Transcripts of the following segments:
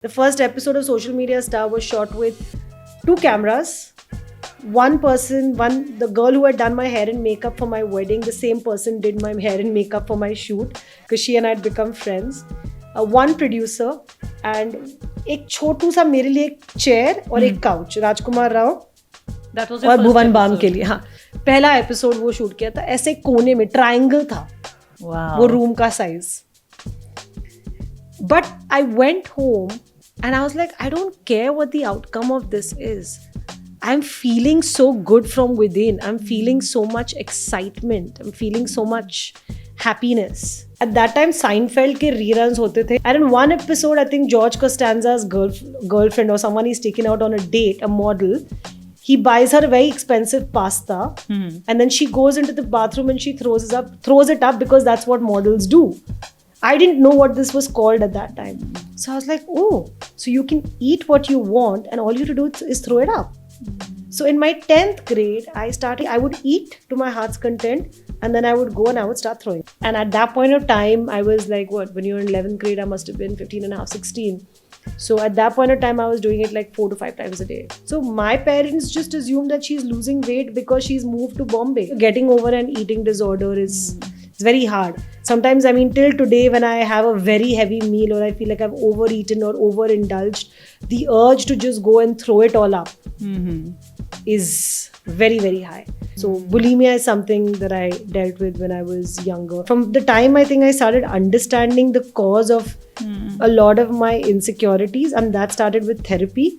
The first episode of Social Media Star was shot with 2 cameras. One person, the girl who had done my hair and makeup for my wedding, the same person did my hair and makeup for my shoot because she and I had become friends. One producer and एक छोटू सा मेरे लिए एक chair और एक couch, राजकुमार राव और भुवन balm के लिए. हाँ, पहला एपिसोड वो शूट किया था. ऐसे कोने में ट्रायंगल था वो रूम का size. But I went home and I was like, I don't care what the outcome of this is. I'm feeling so good from within. I'm feeling so much excitement. I'm feeling so much happiness. At that time, Seinfeld ke reruns hote the. And in one episode, I think George Costanza's girlfriend or someone he's taken out on a date, a model, he buys her very expensive pasta and then she goes into the bathroom and she throws it up because that's what models do. I didn't know what this was called at that time. So I was like, oh, so you can eat what you want and all you have to do is throw it up. So in my 10th grade, I would eat to my heart's content and then I would go and I would start throwing. And at that point of time, I was like, when you were in 11th grade, I must have been 15 and a half, 16. So at that point of time, I was doing it like 4 to 5 times a day. So my parents just assumed that she's losing weight because she's moved to Bombay. Getting over an eating disorder is very hard. Sometimes, I mean, till today, when I have a very heavy meal or I feel like I've overeaten or overindulged, the urge to just go and throw it all up is very, very high. So bulimia is something that I dealt with when I was younger. From the time I think I started understanding the cause of a lot of my insecurities, and that started with therapy.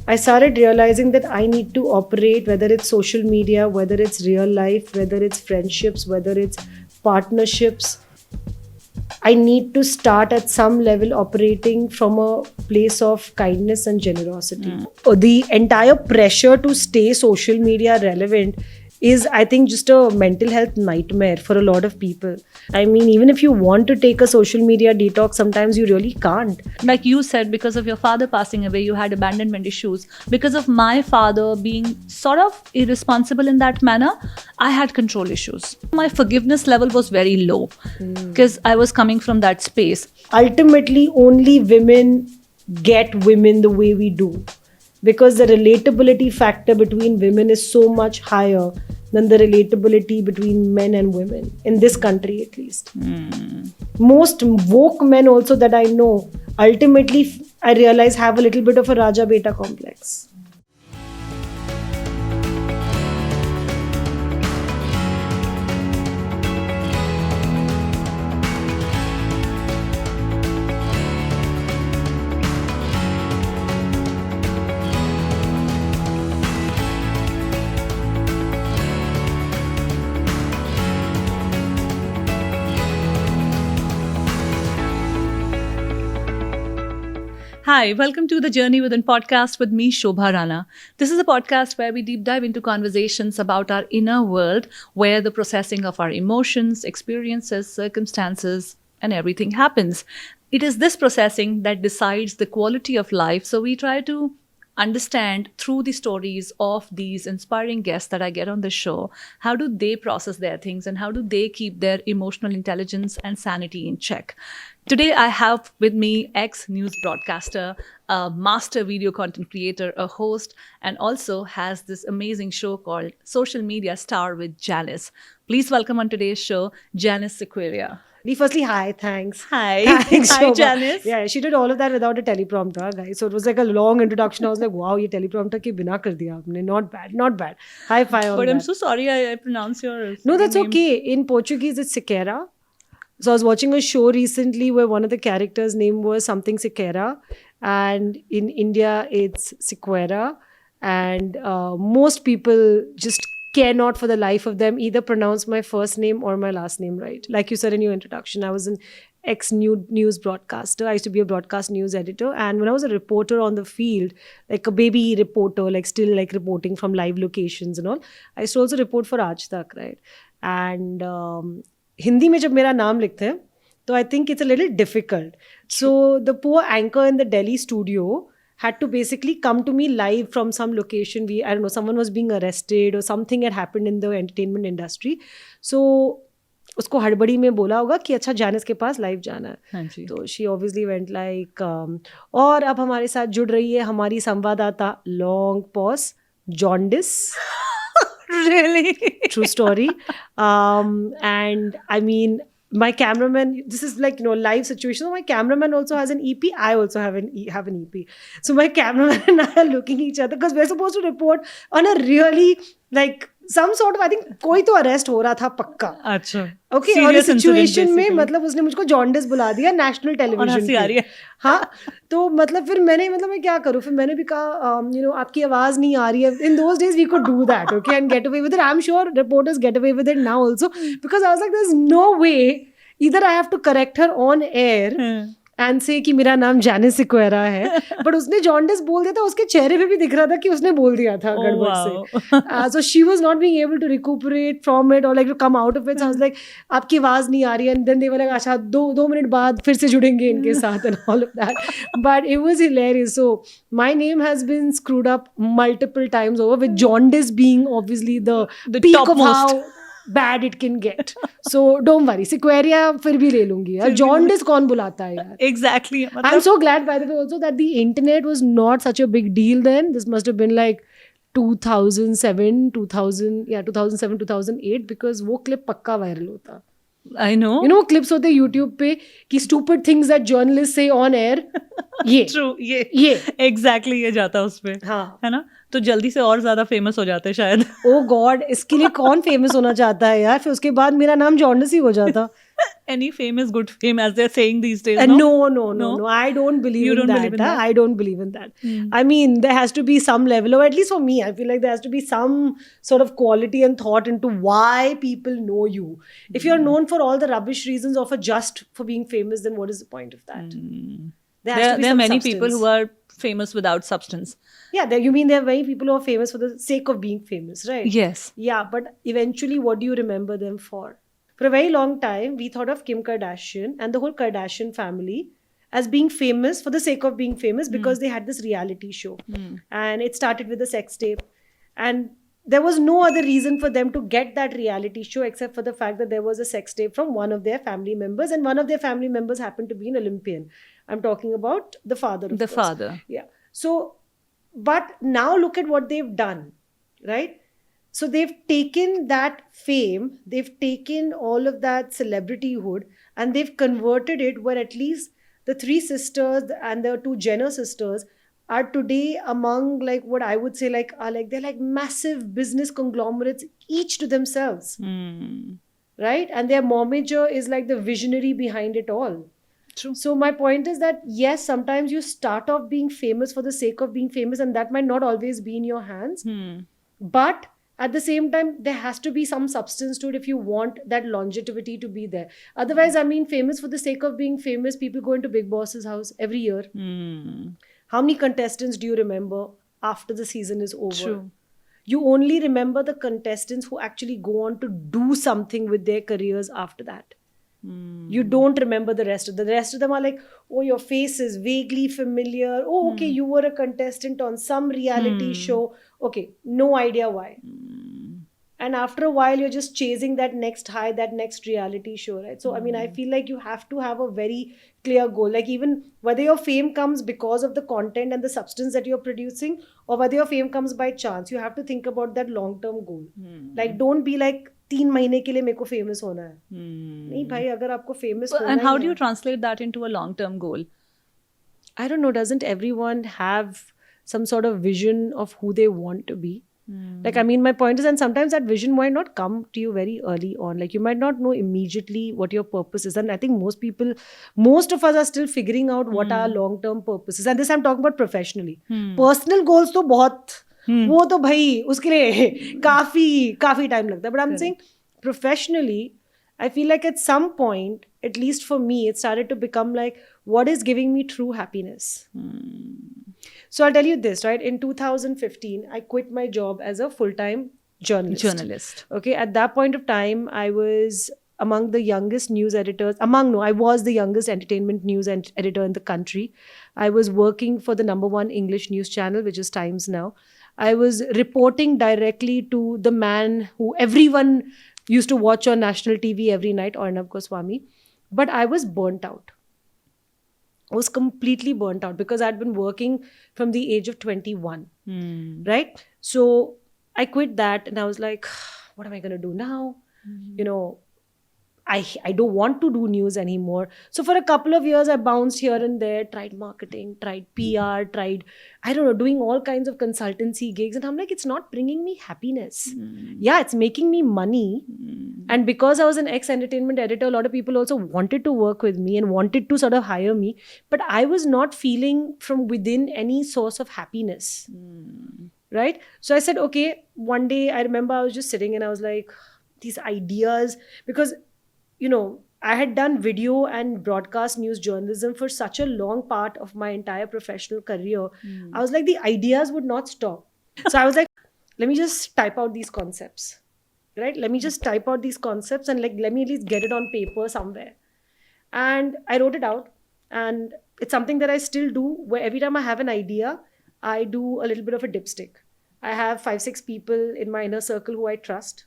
I started realizing that I need to operate, whether it's social media, whether it's real life, whether it's friendships, whether it's partnerships. I need to start at some level operating from a place of kindness and generosity. The entire pressure to stay social media relevant is, I think, just a mental health nightmare for a lot of people. I mean, even if you want to take a social media detox, sometimes you really can't. Like you said, because of your father passing away, you had abandonment issues. Because of my father being sort of irresponsible in that manner, I had control issues. My forgiveness level was very low because I was coming from that space. Ultimately, only women get women the way we do, because the relatability factor between women is so much higher than the relatability between men and women, in this country at least. Most woke men also that I know, ultimately I realize have a little bit of a Raja Beta complex. Hi, welcome to the Journey Within podcast with me, Shobha Rana. This is a podcast where we deep dive into conversations about our inner world, where the processing of our emotions, experiences, circumstances, and everything happens. It is this processing that decides the quality of life. So we try to understand through the stories of these inspiring guests that I get on the show, how do they process their things and how do they keep their emotional intelligence and sanity in check. Today, I have with me ex-news broadcaster, a master video content creator, a host, and also has this amazing show called Social Media Star with Janice. Please welcome on today's show, Janice Sequeira. Firstly, hi, thanks. Hi. Thanks, Hi, Shobha. Janice. Yeah, she did all of that without a teleprompter, guys. So it was like a long introduction. I was like, wow, ye teleprompter ke bina kar diya aapne. Not bad, not bad. High five on But that. I'm so sorry I pronounce your No, that's name. okay. In Portuguese, it's Sequeira. So I was watching a show recently where one of the characters' name was something Sequeira. And in India, it's Sequeira. And most people just cannot for the life of them either pronounce my first name or my last name right. Like you said in your introduction, I was an ex-news broadcaster. I used to be a broadcast news editor. And when I was a reporter on the field, like a baby reporter, like still like reporting from live locations and all, I used to also report for Aaj Tak, right? And Hindi mein jab mera naam likhte hain, so I think it's a little difficult. So the poor anchor in the Delhi studio had to basically come to me live from some location. I don't know, someone was being arrested or something had happened in the entertainment industry. So उसको हड़बड़ी में बोला होगा कि अच्छा जानिस के पास live जाना है. हाँ जी. तो शी ऑब्वियसली वेंट लाइक और अब हमारे साथ जुड़ रही है हमारी संवाददाता long pause jaundice. Really? True story. And I mean, my cameraman, this is like, live situation. So my cameraman also has an EP. I also have an EP. So my cameraman and I are looking at each other because we're supposed to report on a really like some sort of, I think कोई तो arrest हो रहा था पक्का. अच्छा. Okay, और इस situation में मतलब उसने मुझको जॉन्डिस बुला दिया नेशनल टेलीविजन पे. हाँ, तो मतलब फिर मैं क्या करूँ, फिर मैंने भी कहा आपकी आवाज़ नहीं आ रही है. In those days we could do that, okay, and get away with it. I am sure reporters get away with it now also, because I was like there is no way either I have to correct her on air and say कि मेरा नाम जानिस सिक्वेरा है, but उसने jaundice बोल दिया था. उसके चेहरे पे भी दिख रहा था कि उसने बोल दिया था गड़बड़ से. So she was not being able to recuperate from it और like to come out of it. So I was like आपकी आवाज नहीं आ रही है. And then they were like अच्छा 2 मिनट बाद फिर से जुड़ेंगे इनके साथ and all of that. But it was hilarious. So my name has been screwed up multiple times over with jaundice being obviously the peak of how bad it can get. So don't worry, Sequeria फिर भी ले लूंगी यार. Jaundice कौन बुलाता है यार? Exactly. I'm so glad by the way also that the internet was not such a big deal then. This must have been like 2007 because वो clip पक्का viral होता. I know. You know clips होते YouTube पे कि stupid things that journalists say on air. ये True. ये Exactly ये जाता उस पे. हाँ. है ना? तो जल्दी से और ज्यादा फेमस हो जाते शायद. Oh God, इसके लिए कौन फेमस होना चाहता है यार? फिर उसके बाद मेरा नाम जॉन्डिस ही हो जाता. Any famous good fame as they're saying these days? No. I don't believe in that. I don't believe in that. I mean, there has to be some level, or at least for me, I feel like there has to be some sort of quality and thought into why people know you. If you're known for all the rubbish reasons of just for being famous, then what is the point of that? There are many people who are famous without substance. Yeah, you mean there are many people who are famous for the sake of being famous, right? Yes. Yeah, but eventually, what do you remember them for? For a very long time, we thought of Kim Kardashian and the whole Kardashian family as being famous for the sake of being famous because they had this reality show. And it started with a sex tape. And there was no other reason for them to get that reality show except for the fact that there was a sex tape from one of their family members. And one of their family members happened to be an Olympian. I'm talking about the father, of course. Father. Yeah. So, but now look at what they've done, right? So they've taken that fame, they've taken all of that celebrityhood, and they've converted it where at least the 3 sisters and the 2 Jenner sisters are today among like what I would say they're like massive business conglomerates each to themselves. Right? And their momager is like the visionary behind it all. True. So my point is that yes, sometimes you start off being famous for the sake of being famous, and that might not always be in your hands. But at the same time, there has to be some substance to it if you want that longevity to be there. Otherwise, I mean, famous for the sake of being famous, people go into Big Boss's house every year. How many contestants do you remember after the season is over? True. You only remember the contestants who actually go on to do something with their careers after that. You don't remember the rest of them. The rest of them are like, oh, your face is vaguely familiar. Oh, okay, you were a contestant on some reality show. Okay, no idea why. And after a while, you're just chasing that next high, that next reality show, right? So, I mean, I feel like you have to have a very clear goal. Like even whether your fame comes because of the content and the substance that you're producing, or whether your fame comes by chance, you have to think about that long-term goal. Like, don't be like, 3 महीने के लिए मेरे को famous होना है. नहीं भाई, अगर आपको फेमस होना है. And how do you translate that into a long-term goal? I don't know. Doesn't everyone have some sort of vision of who they want to be? Like, I mean, my point is, and sometimes that vision might not come to you very early on. Like, you might not know immediately what your purpose is. And I think most of us are still figuring out what our long-term purpose is. And this I'm talking about professionally. Personal goals तो बहुत वो तो भाई उसके लिए काफी time लगता है. But I'm saying professionally, I feel like at some point, at least for me, it started to become like, what is giving me true happiness? So I'll tell you this, right? In 2015, I quit my job as a full-time journalist. Okay, at that point of time, I was among the youngest news editors. I was the youngest entertainment news editor in the country. I was working for the #1 English news channel, which is Times Now. I was reporting directly to the man who everyone used to watch on national TV every night, Arnab Goswami. But I was burnt out. I was completely burnt out because I'd been working from the age of 21, right? So I quit that and I was like, what am I going to do now? You know, I don't want to do news anymore. So for a couple of years, I bounced here and there, tried marketing, tried PR, tried, I don't know, doing all kinds of consultancy gigs. And I'm like, it's not bringing me happiness. Yeah, it's making me money. And because I was an ex-entertainment editor, a lot of people also wanted to work with me and wanted to sort of hire me. But I was not feeling from within any source of happiness. Right? So I said, okay, one day I remember I was just sitting and I was like, these ideas, because you know, I had done video and broadcast news journalism for such a long part of my entire professional career. I was like, the ideas would not stop. So I was like, let me just type out these concepts, right? Let me just type out these concepts and like, let me at least get it on paper somewhere. And I wrote it out. And it's something that I still do, where every time I have an idea, I do a little bit of a dipstick. I have 5-6 people in my inner circle who I trust,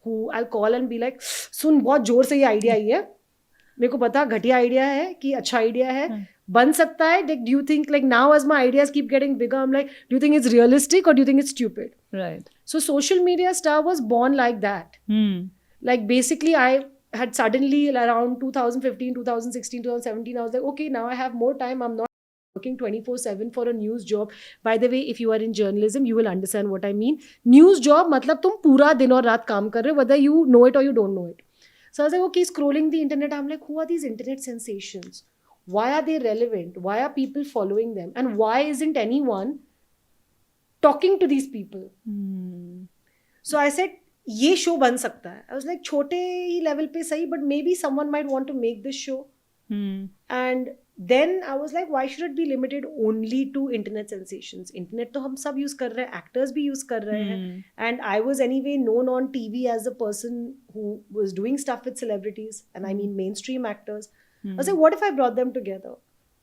who I'll call and be like, सुन बहुत जोर से ये idea I है, मेरे को पता घटिया idea है कि अच्छा आइडिया है, बन सकता है. Like, do you think, like, now as my ideas keep getting bigger, I'm like, do you think it's realistic or do you think it's stupid? Right. So social media star was born like that. Like basically I had suddenly around 2015, 2016, 2017, I was like, okay, now I have more time. I'm not working 24/7 for a news job. By the way, if you are in journalism, you will understand what I mean. News job matlab tum pura din aur raat kaam kar rahe ho, whether you know it or you don't know it. So I was like, okay, scrolling the internet, I'm like, who are these internet sensations? Why are they relevant? Why are people following them? And why isn't anyone talking to these people? So I said, ये show बन सकता है. I was like, छोटे ही level पे सही, but maybe someone might want to make this show. And then I was like, why should it be limited only to internet sensations? Internet तो हम सब use कर रहे हैं, actors भी use कर रहे हैं. And I was anyway known on TV as a person who was doing stuff with celebrities, and I mean mainstream actors. I was like, what if I brought them together?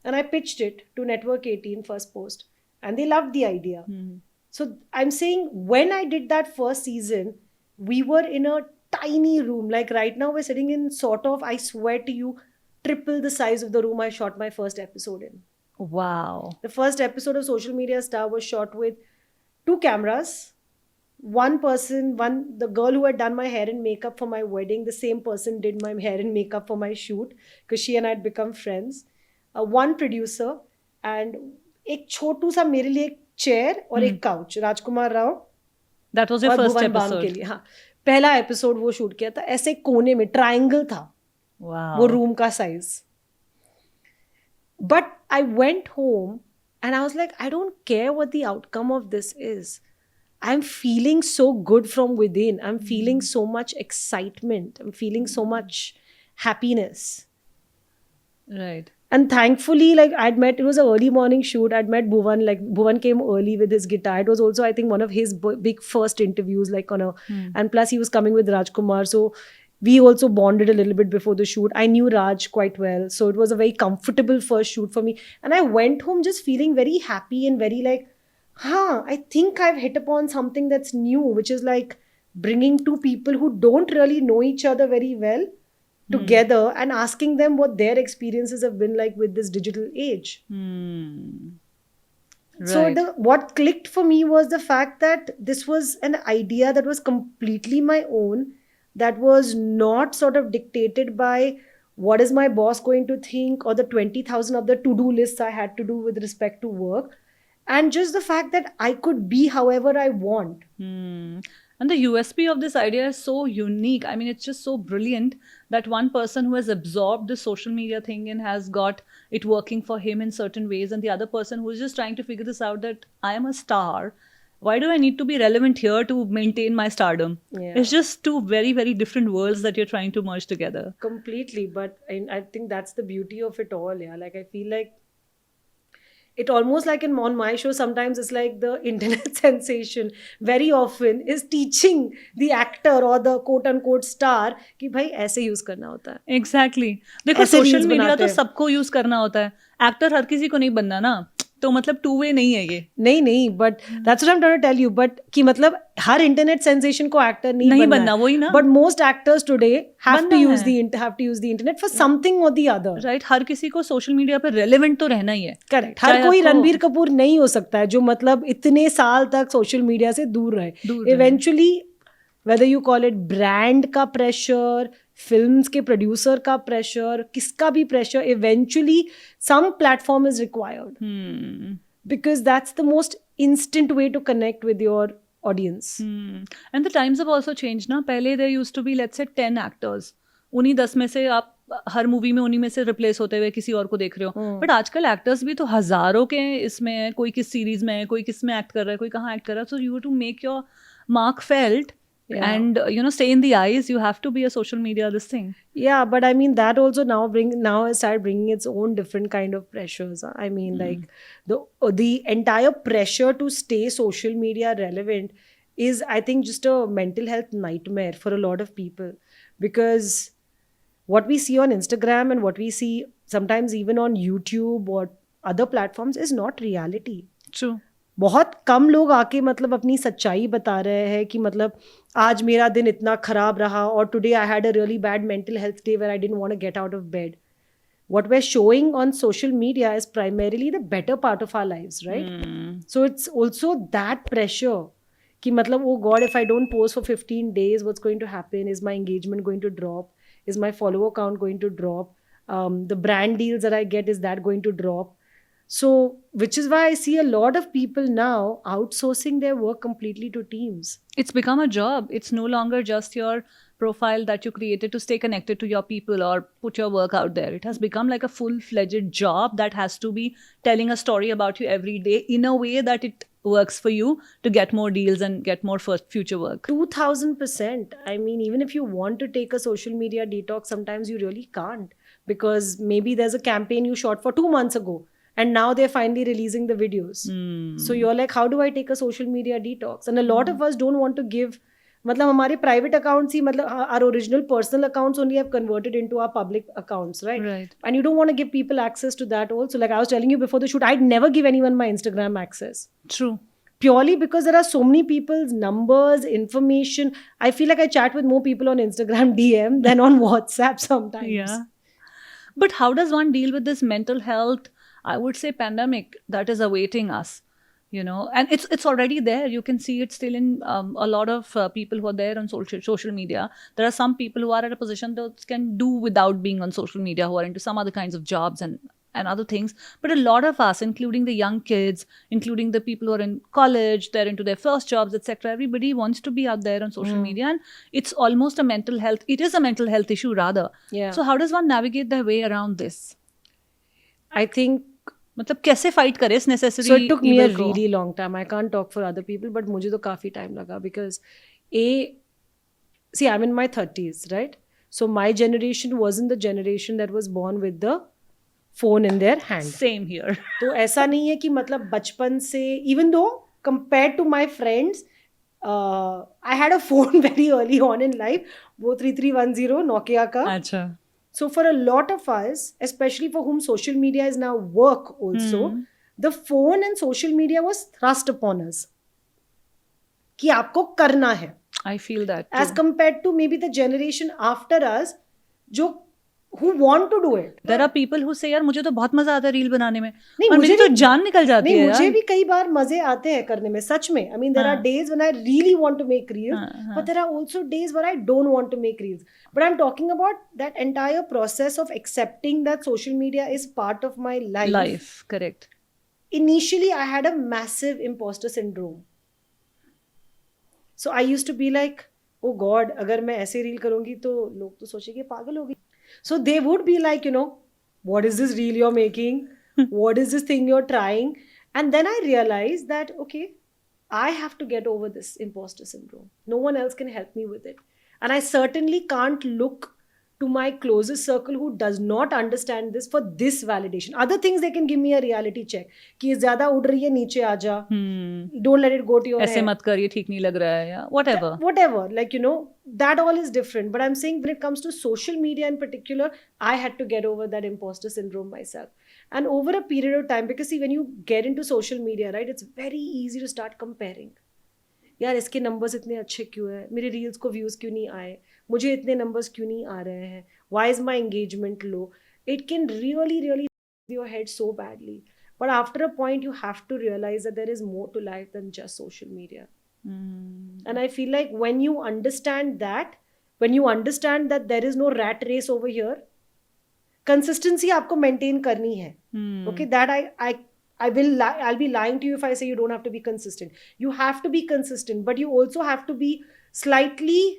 And I pitched it to Network 18 First Post, and they loved the idea. So I'm saying, when I did that first season, we were in a tiny room. Like right now we're sitting in sort of, I swear to you, triple the size of the room I shot my first episode in. Wow. The first episode of Social Media Star was shot with 2 cameras. One person, the girl who had done my hair and makeup for my wedding, the same person did my hair and makeup for my shoot, because she and I had become friends. One producer, and एक छोटू सा मेरे लिए एक chair और एक couch. Rajkummar Rao. That was your first Bhuvan Bam episode. के लिए, हाँ, पहला एपिसोड वो शूट किया था. ऐसे कोने में ट्रायंगल था. Wow. वो रूम का size. But I went home and I was like, I don't care what the outcome of this is. I'm feeling so good from within. I'm feeling so much excitement. I'm feeling so much happiness. Right. And thankfully, like I'd met, it was an early morning shoot. I'd met Bhuvan. Like Bhuvan came early with his guitar. It was also, I think, one of his big first interviews, like on a, and plus he was coming with Rajkumar. So we also bonded a little bit before the shoot. I knew Raj quite well. So it was a very comfortable first shoot for me. And I went home just feeling very happy and very like, I think I've hit upon something that's new, which is like bringing 2 people who don't really know each other very well together and asking them what their experiences have been like with this digital age. So what clicked for me was the fact that this was an idea that was completely my own, that was not sort of dictated by what is my boss going to think or the 20,000 of the to-do lists I had to do with respect to work, and just the fact that I could be however I want. And the USP of this idea is so unique. I mean, it's just so brilliant that one person who has absorbed the social media thing and has got it working for him in certain ways, and the other person who is just trying to figure this out, that I am a star. Why do I need to be relevant here to maintain my stardom? Yeah. It's just 2 very, very different worlds that you're trying to merge together. Completely. But I think that's the beauty of it all. Yeah. Like I feel like it almost like on my show, sometimes it's like the internet sensation very often is teaching the actor or the quote unquote star कि भाई ऐसे use करना होता है. Exactly. देखो, social media तो सबको use करना होता है. Actor हर किसी को नहीं बनना ना. तो मतलब टू वे नहीं है ये. नहीं but that's what I am trying to tell you. But कि मतलब हर इंटरनेट सेंसेशन को एक्टर नहीं बनना वही ना. But most actors today have बनना टू यूज है. The internet for something or the other. Right. हर किसी को सोशल मीडिया पे रेलेवेंट तो रहना ही है. करेक्ट. हर कोई रणबीर कपूर नहीं हो सकता है जो मतलब इतने साल तक सोशल मीडिया से दूर रहे. Eventually whether you call it brand का pressure, films के producer का pressure, किसका भी pressure, eventually some platform is required. Because that's the most instant way to connect with your audience. And the times have also changed ना. पहले there used to be let's say 10 actors. उन्हीं 10 में से आप हर movie में उन्हीं में से रिप्लेस होते हुए किसी और को देख रहे हो. बट आजकल एक्टर्स भी तो हजारों के इसमें है. कोई किस सीरीज में है, कोई किस में एक्ट कर रहा है, कोई कहाँ एक्ट कर रहा है. So you have to make your mark felt. Yeah. And stay in the eyes. You have to be a social media this thing. Yeah, but I mean that also now has started bringing its own different kind of pressures. I mean like the entire pressure to stay social media relevant is I think just a mental health nightmare for a lot of people, because what we see on Instagram and what we see sometimes even on YouTube or other platforms is not reality. True. बहुत कम लोग आके मतलब अपनी सच्चाई बता रहे हैं कि मतलब आज मेरा दिन इतना खराब रहा और today I had a really bad mental health day where I didn't want to get out of bed. What we're showing on social media is primarily the better part of our lives, right? So it's also that pressure कि मतलब oh God, if I don't post for 15 days, what's going to happen? Is my engagement going to drop? Is my follower count going to drop? The brand deals that I get, is that going to drop? So, which is why I see a lot of people now outsourcing their work completely to teams. It's become a job. It's no longer just your profile that you created to stay connected to your people or put your work out there. It has become like a full-fledged job that has to be telling a story about you every day in a way that it works for you to get more deals and get more future work. 2000%. I mean, even if you want to take a social media detox, sometimes you really can't, because maybe there's a campaign you shot for 2 months ago. And now they're finally releasing the videos. So you're like, how do I take a social media detox? And a lot of us don't want to give, मतलब हमारे private accounts ही मतलब our original personal accounts only have converted into our public accounts, right? Right. And you don't want to give people access to that also. Like I was telling you before the shoot, I'd never give anyone my Instagram access. True. Purely because there are so many people's numbers, information. I feel like I chat with more people on Instagram DM than on WhatsApp sometimes. Yeah. But how does one deal with this mental health, I would say, pandemic that is awaiting us, and it's already there. You can see it still in a lot of people who are there on social media. There are some people who are at a position that can do without being on social media, who are into some other kinds of jobs and other things. But a lot of us, including the young kids, including the people who are in college, they're into their first jobs, etc. Everybody wants to be out there on social media, and it's almost a mental health. It is a mental health issue rather. Yeah. So how does one navigate their way around this? I think मतलब कैसे fight करे इस necessary. So it took me a really long time. I can't talk for other people, but मुझे तो काफी time लगा, because see, I'm in my 30s, right? So my generation wasn't the generation that was born with the phone in their hand. Same here. तो ऐसा नहीं है कि मतलब बचपन से, even though compared to my friends, I had a phone very early on in life. वो 3310 Nokia का. अच्छा. So for a lot of us, especially for whom social media is now work also, the phone and social media was thrust upon us. कि आपको करना है. I feel that too. As compared to maybe the generation after us, जो who want to do it. There are people who say, यार मुझे तो बहुत मजा आता है रील बनाने में. नहीं, और मुझे मेरी तो जान निकल जाती है. नहीं, मुझे भी कई बार मजे आते हैं करने में, सच में. I mean, there are days when I really want to make reels, but there are also days where I don't want to make reels. But I'm talking about that entire process of accepting that social media is part of my life. Life, correct. Initially, I had a massive imposter syndrome. So I used to be like, oh God, अगर मैं ऐसे reel करूँगी तो लोग तो सोचेंगे पागल होगी. So they would be like, what is this reel you're making? What is this thing you're trying? And then I realized that, okay, I have to get over this imposter syndrome. No one else can help me with it. And I certainly can't look to my closest circle who does not understand this for this validation. Other things, they can give me a reality check. कि ये ज़्यादा उड़ रही है, नीचे आ जा. Don't let it go to your head. ऐसे मत कर, ये ठीक नहीं लग रहा है, या whatever. Whatever, like, that all is different. But I'm saying when it comes to social media in particular, I had to get over that imposter syndrome myself. And over a period of time, because see, when you get into social media, right, it's very easy to start comparing. यार इसके numbers इतने अच्छे क्यों हैं, मेरे reels को views क्यों नहीं आए, मुझे इतने नंबर्स क्यों नहीं आ रहे हैं, why is my engagement low. It can really your head so badly, but after a point you have to realize that there is more to life than just social media. And I feel like when you understand that there is no rat race over here, consistency आपको maintain करनी है. Okay, that I'll be lying to you if I say you don't have to be consistent. You have to be consistent, but you also have to be slightly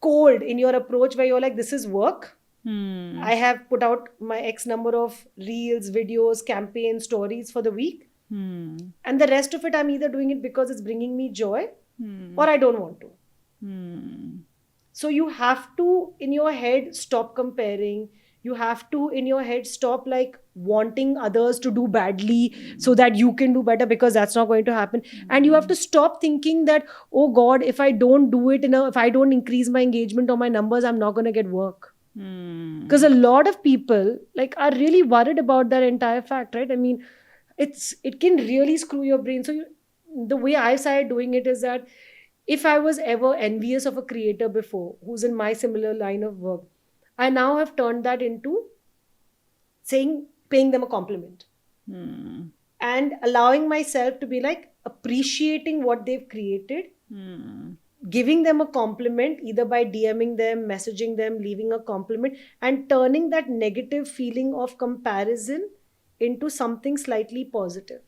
cold in your approach, where you're like, this is work. I have put out my X number of reels, videos, campaigns, stories for the week. And the rest of it, I'm either doing it because it's bringing me joy or I don't want to. So you have to, in your head, stop comparing. You have to, in your head, stop like wanting others to do badly so that you can do better, because that's not going to happen. And you have to stop thinking that, oh God, if I don't do it, if I don't increase my engagement or my numbers, I'm not going to get work. Because a lot of people like are really worried about that entire fact, right? I mean, it can really screw your brain. So the way I started doing it is that if I was ever envious of a creator before who's in my similar line of work, I now have turned that into paying them a compliment and allowing myself to be like appreciating what they've created, giving them a compliment either by DMing them, messaging them, leaving a compliment, and turning that negative feeling of comparison into something slightly positive.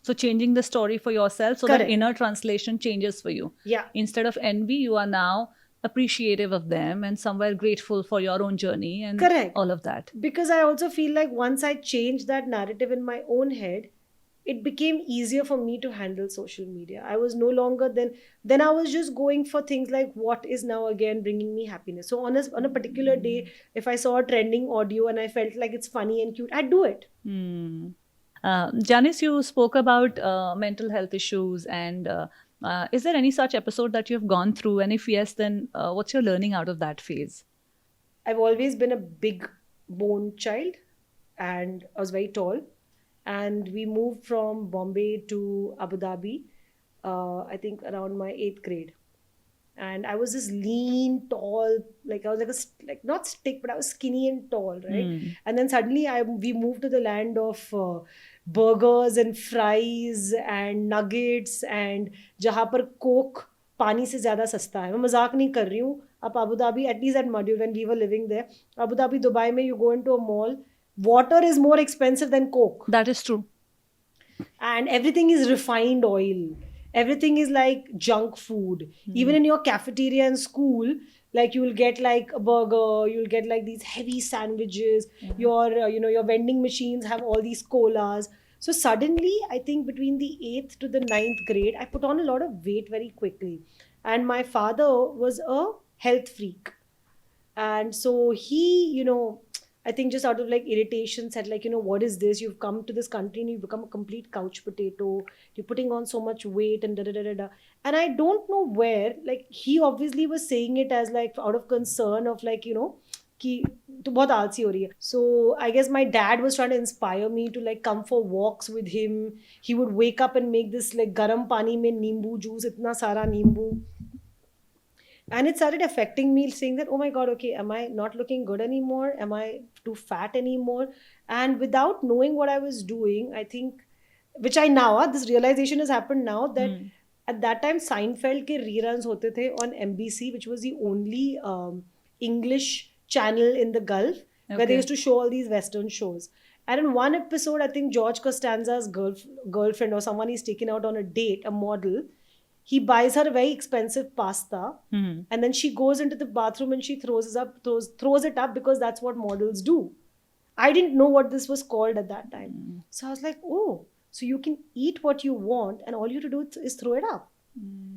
So changing the story for yourself so Correct. that inner translation changes for you. Yeah. Instead of envy, you are now appreciative of them and somewhere grateful for your own journey and Correct. all of that. Because I also feel like once I changed that narrative in my own head, it became easier for me to handle social media. I was no longer then I was just going for things like what is now again bringing me happiness. So on a particular day, if I saw a trending audio and I felt like it's funny and cute, I'd do it. Janice, you spoke about mental health issues, and is there any such episode that you've gone through? And if yes, then what's your learning out of that phase? I've always been a big boned child and I was very tall. And we moved from Bombay to Abu Dhabi, I think around my 8th grade. And I was this lean, tall, like I was like not stick, but I was skinny and tall, right? And then suddenly we moved to the land of burgers and fries and nuggets, and जहाँ पर Coke पानी से ज़्यादा सस्ता है. मैं मजाक नहीं कर रही हूँ. आप Abu Dhabi, at least at Madhu, when we were living there, Abu Dhabi, Dubai में you go into a mall, water is more expensive than Coke. That is true. And everything is refined oil. Everything is like junk food. Even in your cafeteria in school, like you will get like a burger, you'll get like these heavy sandwiches. Your vending machines have all these colas. So suddenly, I think between the 8th to the 9th grade, I put on a lot of weight very quickly. And my father was a health freak. And so he, I think just out of like irritation said like, what is this? You've come to this country and you've become a complete couch potato. You're putting on so much weight and da-da-da-da-da. And I don't know where, like he obviously was saying it as like out of concern of like, कि तू बहुत आलसी हो रही है. So I guess my dad was trying to inspire me to like come for walks with him. He would wake up and make this like garam pani mein nimbu juice, itna sara nimbu. And it started affecting me, saying that, oh my God, okay, am I not looking good anymore? Am I too fat anymore? And without knowing what I was doing, I think, which I now, this realization has happened now, that at that time, Seinfeld ke reruns hote the on MBC, which was the only English channel in the Gulf, where they used to show all these Western shows. And in one episode, I think George Costanza's girlfriend or someone he's taken out on a date, a model, he buys her a very expensive pasta, and then she goes into the bathroom and she throws it up because that's what models do. I didn't know what this was called at that time. So I was like, oh, so you can eat what you want and all you have to do is throw it up.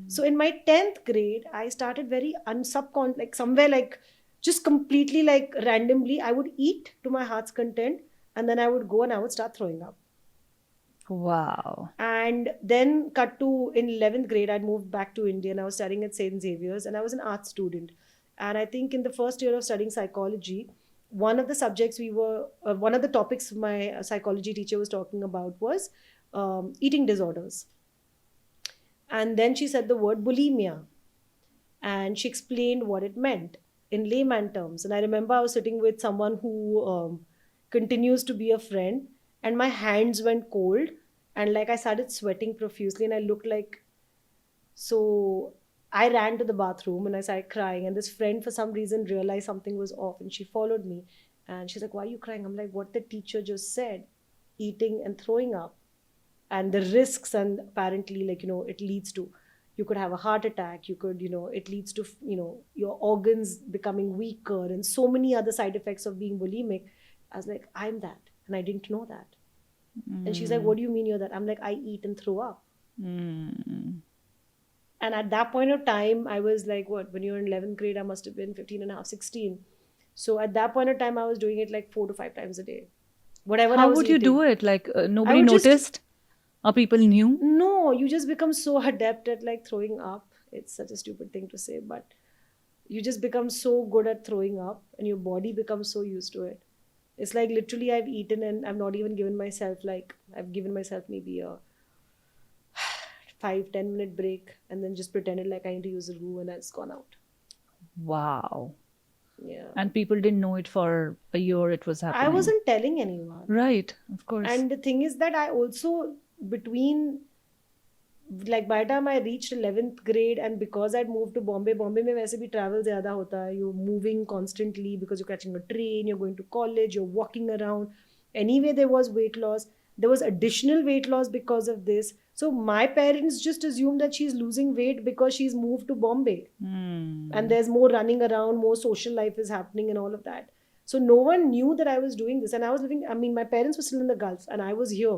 So in my 10th grade, I started very like somewhere like just completely like randomly, I would eat to my heart's content and then I would go and I would start throwing up. Wow. And then cut to in 11th grade, I'd moved back to India and I was studying at St. Xavier's and I was an art student. And I think in the first year of studying psychology, one of the subjects one of the topics my psychology teacher was talking about was eating disorders. And then she said the word bulimia, and she explained what it meant in layman terms. And I remember I was sitting with someone who continues to be a friend, and my hands went cold, and like I started sweating profusely, and I looked like, so I ran to the bathroom and I started crying. And this friend, for some reason, realized something was off, and she followed me. And she's like, "Why are you crying?" I'm like, "What the teacher just said, eating and throwing up, and the risks, and apparently, like, it leads to, you could have a heart attack, you could, it leads to, your organs becoming weaker, and so many other side effects of being bulimic." I was like, "I'm that, and I didn't know that." And she's like, "What do you mean you're that?" I'm like, "I eat and throw up." And at that point of time, I was like, what, when you're in 11th grade, I must have been 15 and a half, 16. So at that point of time, I was doing it like 4 to 5 times a day. Whatever I How was would you eating. do it? Like I nobody would just, noticed, or people knew? no, you just become so adept at like throwing up. It's such a stupid thing to say, but you just become so good at throwing up, and your body becomes so used to it. It's like literally I've eaten and I've not even given myself, like, I've given myself maybe a 5-10 minute break, and then just pretended like I need to use the loo, and it's gone out. Wow. Yeah. And people didn't know it for a year. It was happening. I wasn't telling anyone. Right, of course. And the thing is that I also, between, like, by the time I reached 11th grade, and because I'd moved to Bombay mein वैसे भी travel ज़्यादा होता है. You're moving constantly because you're catching a train, you're going to college, you're walking around. Anyway, there was weight loss. There was additional weight loss because of this. So my parents just assumed that she's losing weight because she's moved to Bombay. And there's more running around, more social life is happening and all of that. So no one knew that I was doing this. And I was living, I mean, my parents were still in the Gulf, and I was here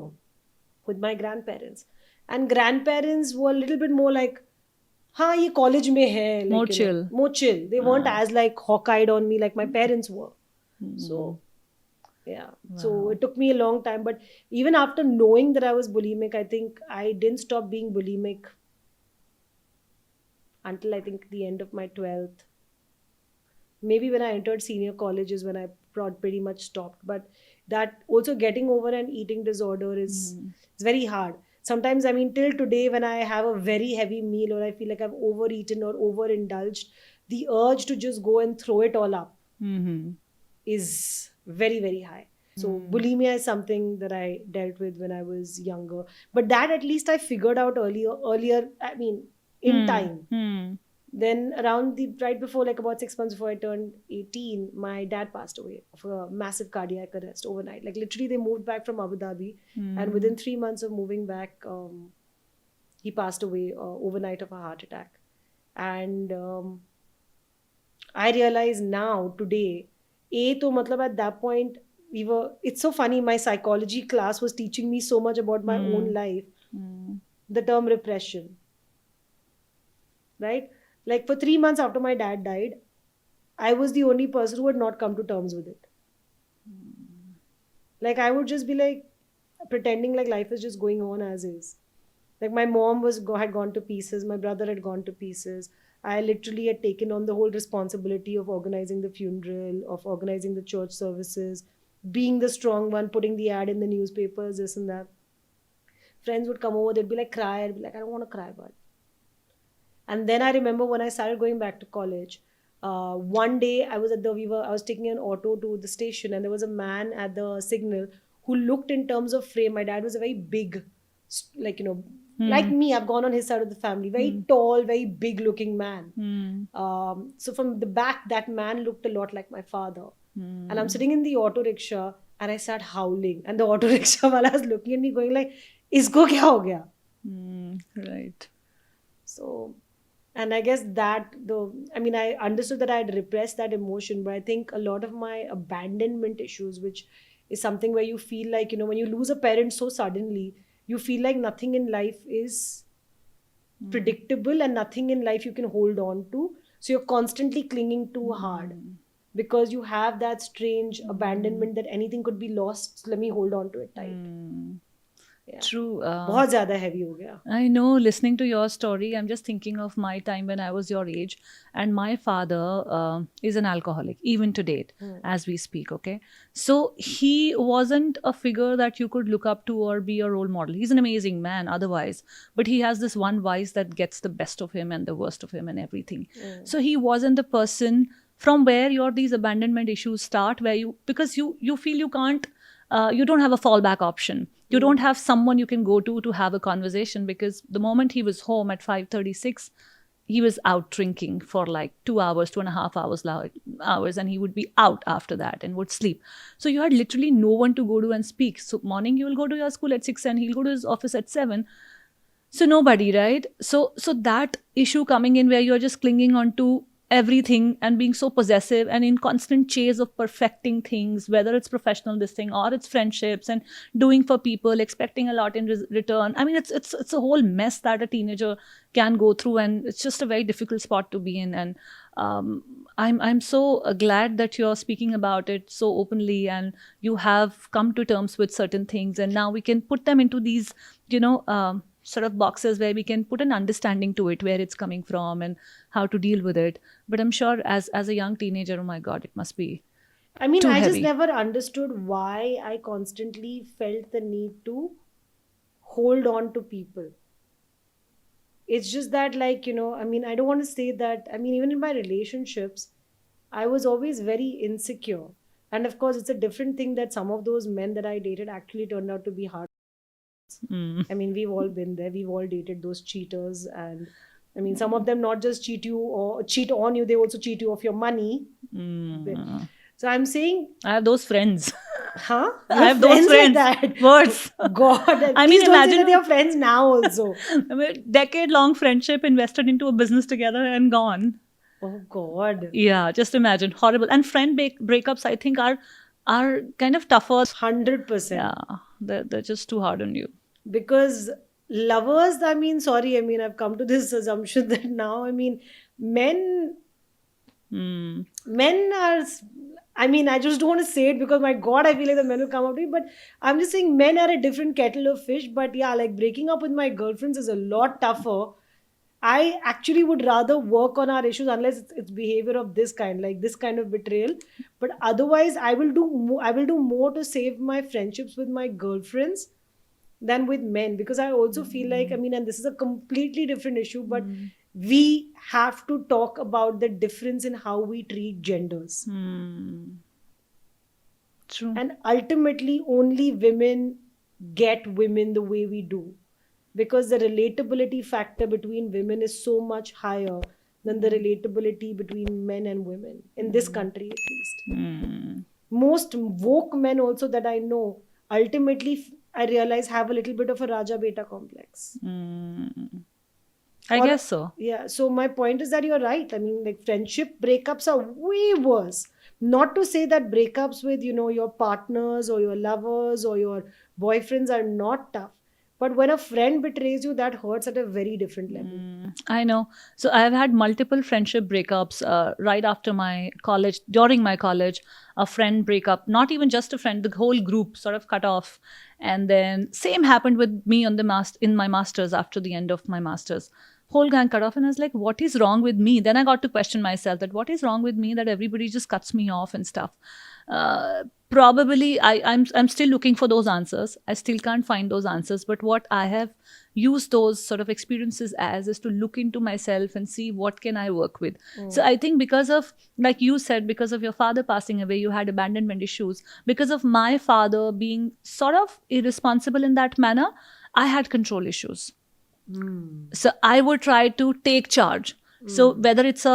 with my grandparents. And grandparents were a little bit more like, हाँ ये college में है, like, More you know, chill. more chill. They weren't as like hawk-eyed on me like my parents were. So yeah. So it took me a long time, but even after knowing that I was bulimic, I think I didn't stop being bulimic until I think the end of my 12th. Maybe when I entered senior college is when I pretty much stopped. But that also, getting over an eating disorder is it's very hard. Sometimes, I mean, till today, when I have a very heavy meal, or I feel like I've overeaten or overindulged, the urge to just go and throw it all up is very, very high. So bulimia is something that I dealt with when I was younger. But that at least I figured out earlier, I mean, in time. Then right before, like about 6 months before I turned 18, my dad passed away of a massive cardiac arrest overnight. Like literally they moved back from Abu Dhabi, and within 3 months of moving back, he passed away overnight of a heart attack. And I realize now today, at that point, it's so funny, my psychology class was teaching me so much about my own life. The term repression, right? Like for 3 months after my dad died, I was the only person who had not come to terms with it. Like I would just be like pretending like life is just going on as is. Like my mom had gone to pieces, my brother had gone to pieces. I literally had taken on the whole responsibility of organizing the funeral, of organizing the church services, being the strong one, putting the ad in the newspapers, this and that. Friends would come over, they'd be like, cry. I'd be like, I don't want to cry, but. And then I remember when I started going back to college, one day I was taking an auto to the station, and there was a man at the signal who looked, in terms of frame, my dad was a very big, like, like me, I've gone on his side of the family, very tall, very big looking man. So from the back, that man looked a lot like my father. And I'm sitting in the auto rickshaw and I start howling, and the auto rickshaw wala was looking at me going like, isko kya ho gaya? Right. So, and I guess I understood that I had repressed that emotion, but I think a lot of my abandonment issues, which is something where you feel like, when you lose a parent so suddenly, you feel like nothing in life is predictable and nothing in life you can hold on to. So you're constantly clinging too hard because you have that strange abandonment that anything could be lost. So let me hold on to it tight. Yeah. True. बहुत ज़्यादा heavy हो गया. I know, listening to your story, I'm just thinking of my time when I was your age. And my father is an alcoholic, even to date, as we speak, okay? So he wasn't a figure that you could look up to or be a role model. He's an amazing man otherwise. But he has this one vice that gets the best of him and the worst of him and everything. So he wasn't the person from where your these abandonment issues start, where because you feel you can't, you don't have a fallback option. You don't have someone you can go to have a conversation, because the moment he was home at 5:36, he was out drinking for like 2 hours, 2.5 hours, hours, and he would be out after that and would sleep. So you had literally no one to go to and speak. So morning you will go to your school at 6 and he'll go to his office at 7. So nobody, right? So that issue coming in where you're just clinging on to everything and being so possessive and in constant chase of perfecting things, whether it's professional this thing or it's friendships, and doing for people, expecting a lot in return. I mean, it's a whole mess that a teenager can go through, and it's just a very difficult spot to be in. And I'm so glad that you're speaking about it so openly, and you have come to terms with certain things, and now we can put them into these, sort of boxes where we can put an understanding to it, where it's coming from and how to deal with it. But I'm sure as a young teenager, oh my God, it must be I mean, too I just heavy. never understood why I constantly felt the need to hold on to people. It's just that, like, I mean, I don't want to say that. I mean, even in my relationships, I was always very insecure. And of course, it's a different thing that some of those men that I dated actually turned out to be hard. I mean, we've all been there. We've all dated those cheaters. And I mean, some of them not just cheat you or cheat on you, they also cheat you of your money. So I'm saying, I have those friends. huh? I You have those friends. like that. Worse. God, I please mean, don't say imagine that you're friends now also. I mean, decade-long friendship invested into a business together and gone. Oh God. Yeah, just imagine. Horrible. And friend breakups, I think, are kind of tougher. 100%. Yeah, they're just too hard on you. Because lovers, I mean, sorry, I mean, I've come to this assumption that now, I mean, men are, I mean, I just don't want to say it because my God, I feel like the men will come up to me, but I'm just saying men are a different kettle of fish. But yeah, like breaking up with my girlfriends is a lot tougher. I actually would rather work on our issues unless it's behavior of this kind, like this kind of betrayal. But otherwise, I will do more to save my friendships with my girlfriends than with men, because I also feel like, I mean, and this is a completely different issue, but we have to talk about the difference in how we treat genders. True. And ultimately, only women get women the way we do, because the relatability factor between women is so much higher than the relatability between men and women in this country, at least. Most woke men also that I know, ultimately, I realize, have a little bit of a Raja Beta complex. I guess so. Yeah. So my point is that you're right. I mean, like, friendship breakups are way worse. Not to say that breakups with, your partners or your lovers or your boyfriends are not tough. But when a friend betrays you, that hurts at a very different level. I know. So I've had multiple friendship breakups right after my college, during my college, a friend breakup, not even just a friend, the whole group sort of cut off. And then same happened with me on in my masters after the end of my masters. Whole gang cut off, and I was like, what is wrong with me? Then I got to question myself that what is wrong with me that everybody just cuts me off and stuff. Probably I'm still looking for those answers. I still can't find those answers. But what I have used those sort of experiences as is to look into myself and see what can I work with. So I think because of, like you said, because of your father passing away, you had abandonment issues. Because of my father being sort of irresponsible in that manner, I had control issues. So I would try to take charge. So whether it's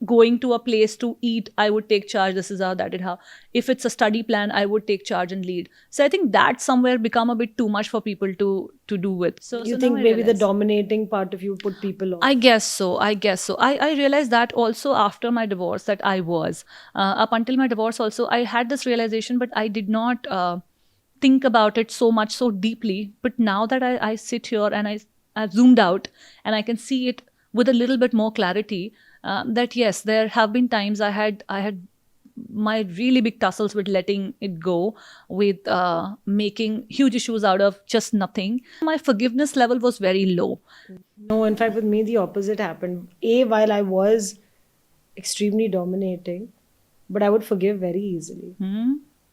going to a place to eat, I would take charge. This is how, that is how. If it's a study plan, I would take charge and lead. So I think that somewhere become a bit too much for people to do with. So You so think now I maybe the realize. dominating part of you put people off? I guess so. I realized that also after my divorce, that I was. Up until my divorce also, I had this realization, but I did not think about it so much, so deeply. But now that I sit here and I've zoomed out and I can see it with a little bit more clarity, that yes, there have been times I had my really big tussles with letting it go, with making huge issues out of just nothing. My forgiveness level was very low. No, in fact, with me, the opposite happened. While I was extremely dominating, but I would forgive very easily.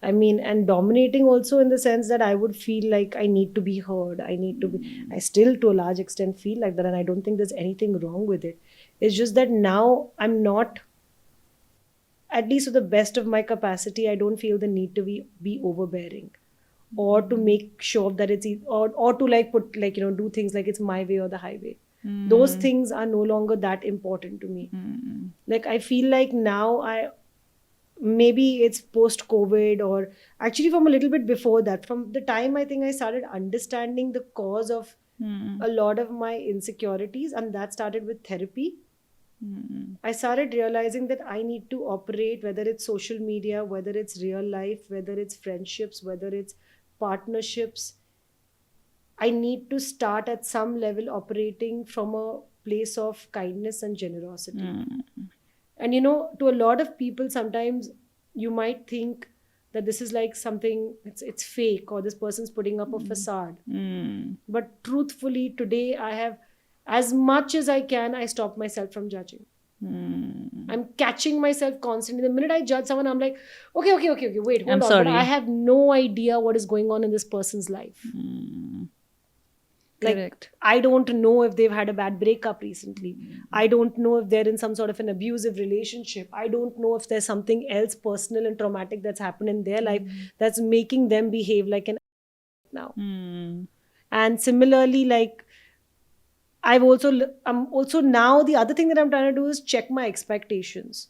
I mean, and dominating also in the sense that I would feel like I need to be heard. I still to a large extent feel like that, and I don't think there's anything wrong with it. It's just that now I'm not, at least to the best of my capacity, I don't feel the need to be overbearing or to make sure that or to like put like, do things like it's my way or the highway. Those things are no longer that important to me. Like I feel like now maybe it's post COVID, or actually from a little bit before that, from the time I think I started understanding the cause of a lot of my insecurities, and that started with therapy. I started realizing that I need to operate, whether it's social media, whether it's real life, whether it's friendships, whether it's partnerships, I need to start at some level operating from a place of kindness and generosity. And to a lot of people, sometimes you might think that this is like something, it's fake, or this person's putting up a facade. But truthfully, today I have, as much as I can, I stop myself from judging. I'm catching myself constantly. The minute I judge someone, I'm like, okay, wait, hold I'm on. sorry. But I have no idea what is going on in this person's life. Like, Correct. I don't know if they've had a bad breakup recently. I don't know if they're in some sort of an abusive relationship. I don't know if there's something else personal and traumatic that's happened in their life that's making them behave like an now. And similarly, like I'm also now, the other thing that I'm trying to do is check my expectations.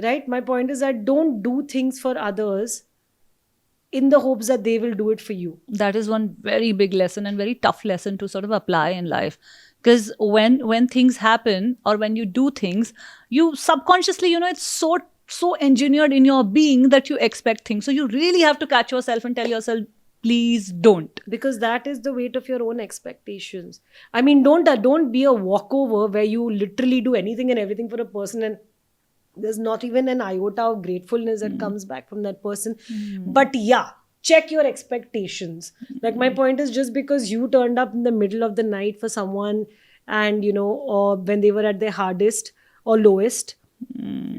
Right? My point is that don't do things for others in the hopes that they will do it for you. That is one very big lesson and very tough lesson to sort of apply in life. Because when things happen or when you do things, you subconsciously, it's so engineered in your being that you expect things. So you really have to catch yourself and tell yourself, please don't. Because that is the weight of your own expectations. I mean, don't be a walkover where you literally do anything and everything for a person, and there's not even an iota of gratefulness that comes back from that person. But yeah, check your expectations. Like my point is, just because you turned up in the middle of the night for someone, and or when they were at their hardest or lowest,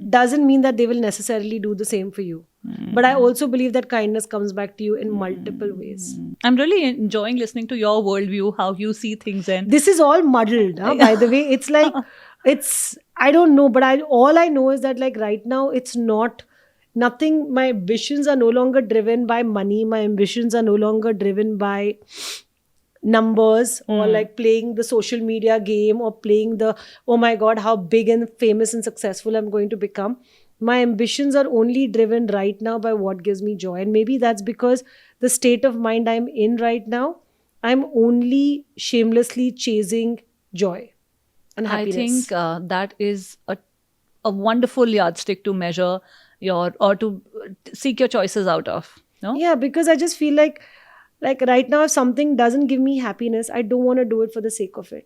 doesn't mean that they will necessarily do the same for you. But I also believe that kindness comes back to you in multiple ways. I'm really enjoying listening to your worldview, how you see things. And This is all muddled, by the way. It's like, I don't know, but all I know is that like right now it's nothing. My ambitions are no longer driven by money. My ambitions are no longer driven by numbers or like playing the social media game or playing the, oh my God, how big and famous and successful I'm going to become. My ambitions are only driven right now by what gives me joy. And maybe that's because the state of mind I'm in right now, I'm only shamelessly chasing joy and happiness. I think that is a wonderful yardstick to measure or to seek your choices out of. No? Yeah, because I just feel like right now, if something doesn't give me happiness, I don't want to do it for the sake of it.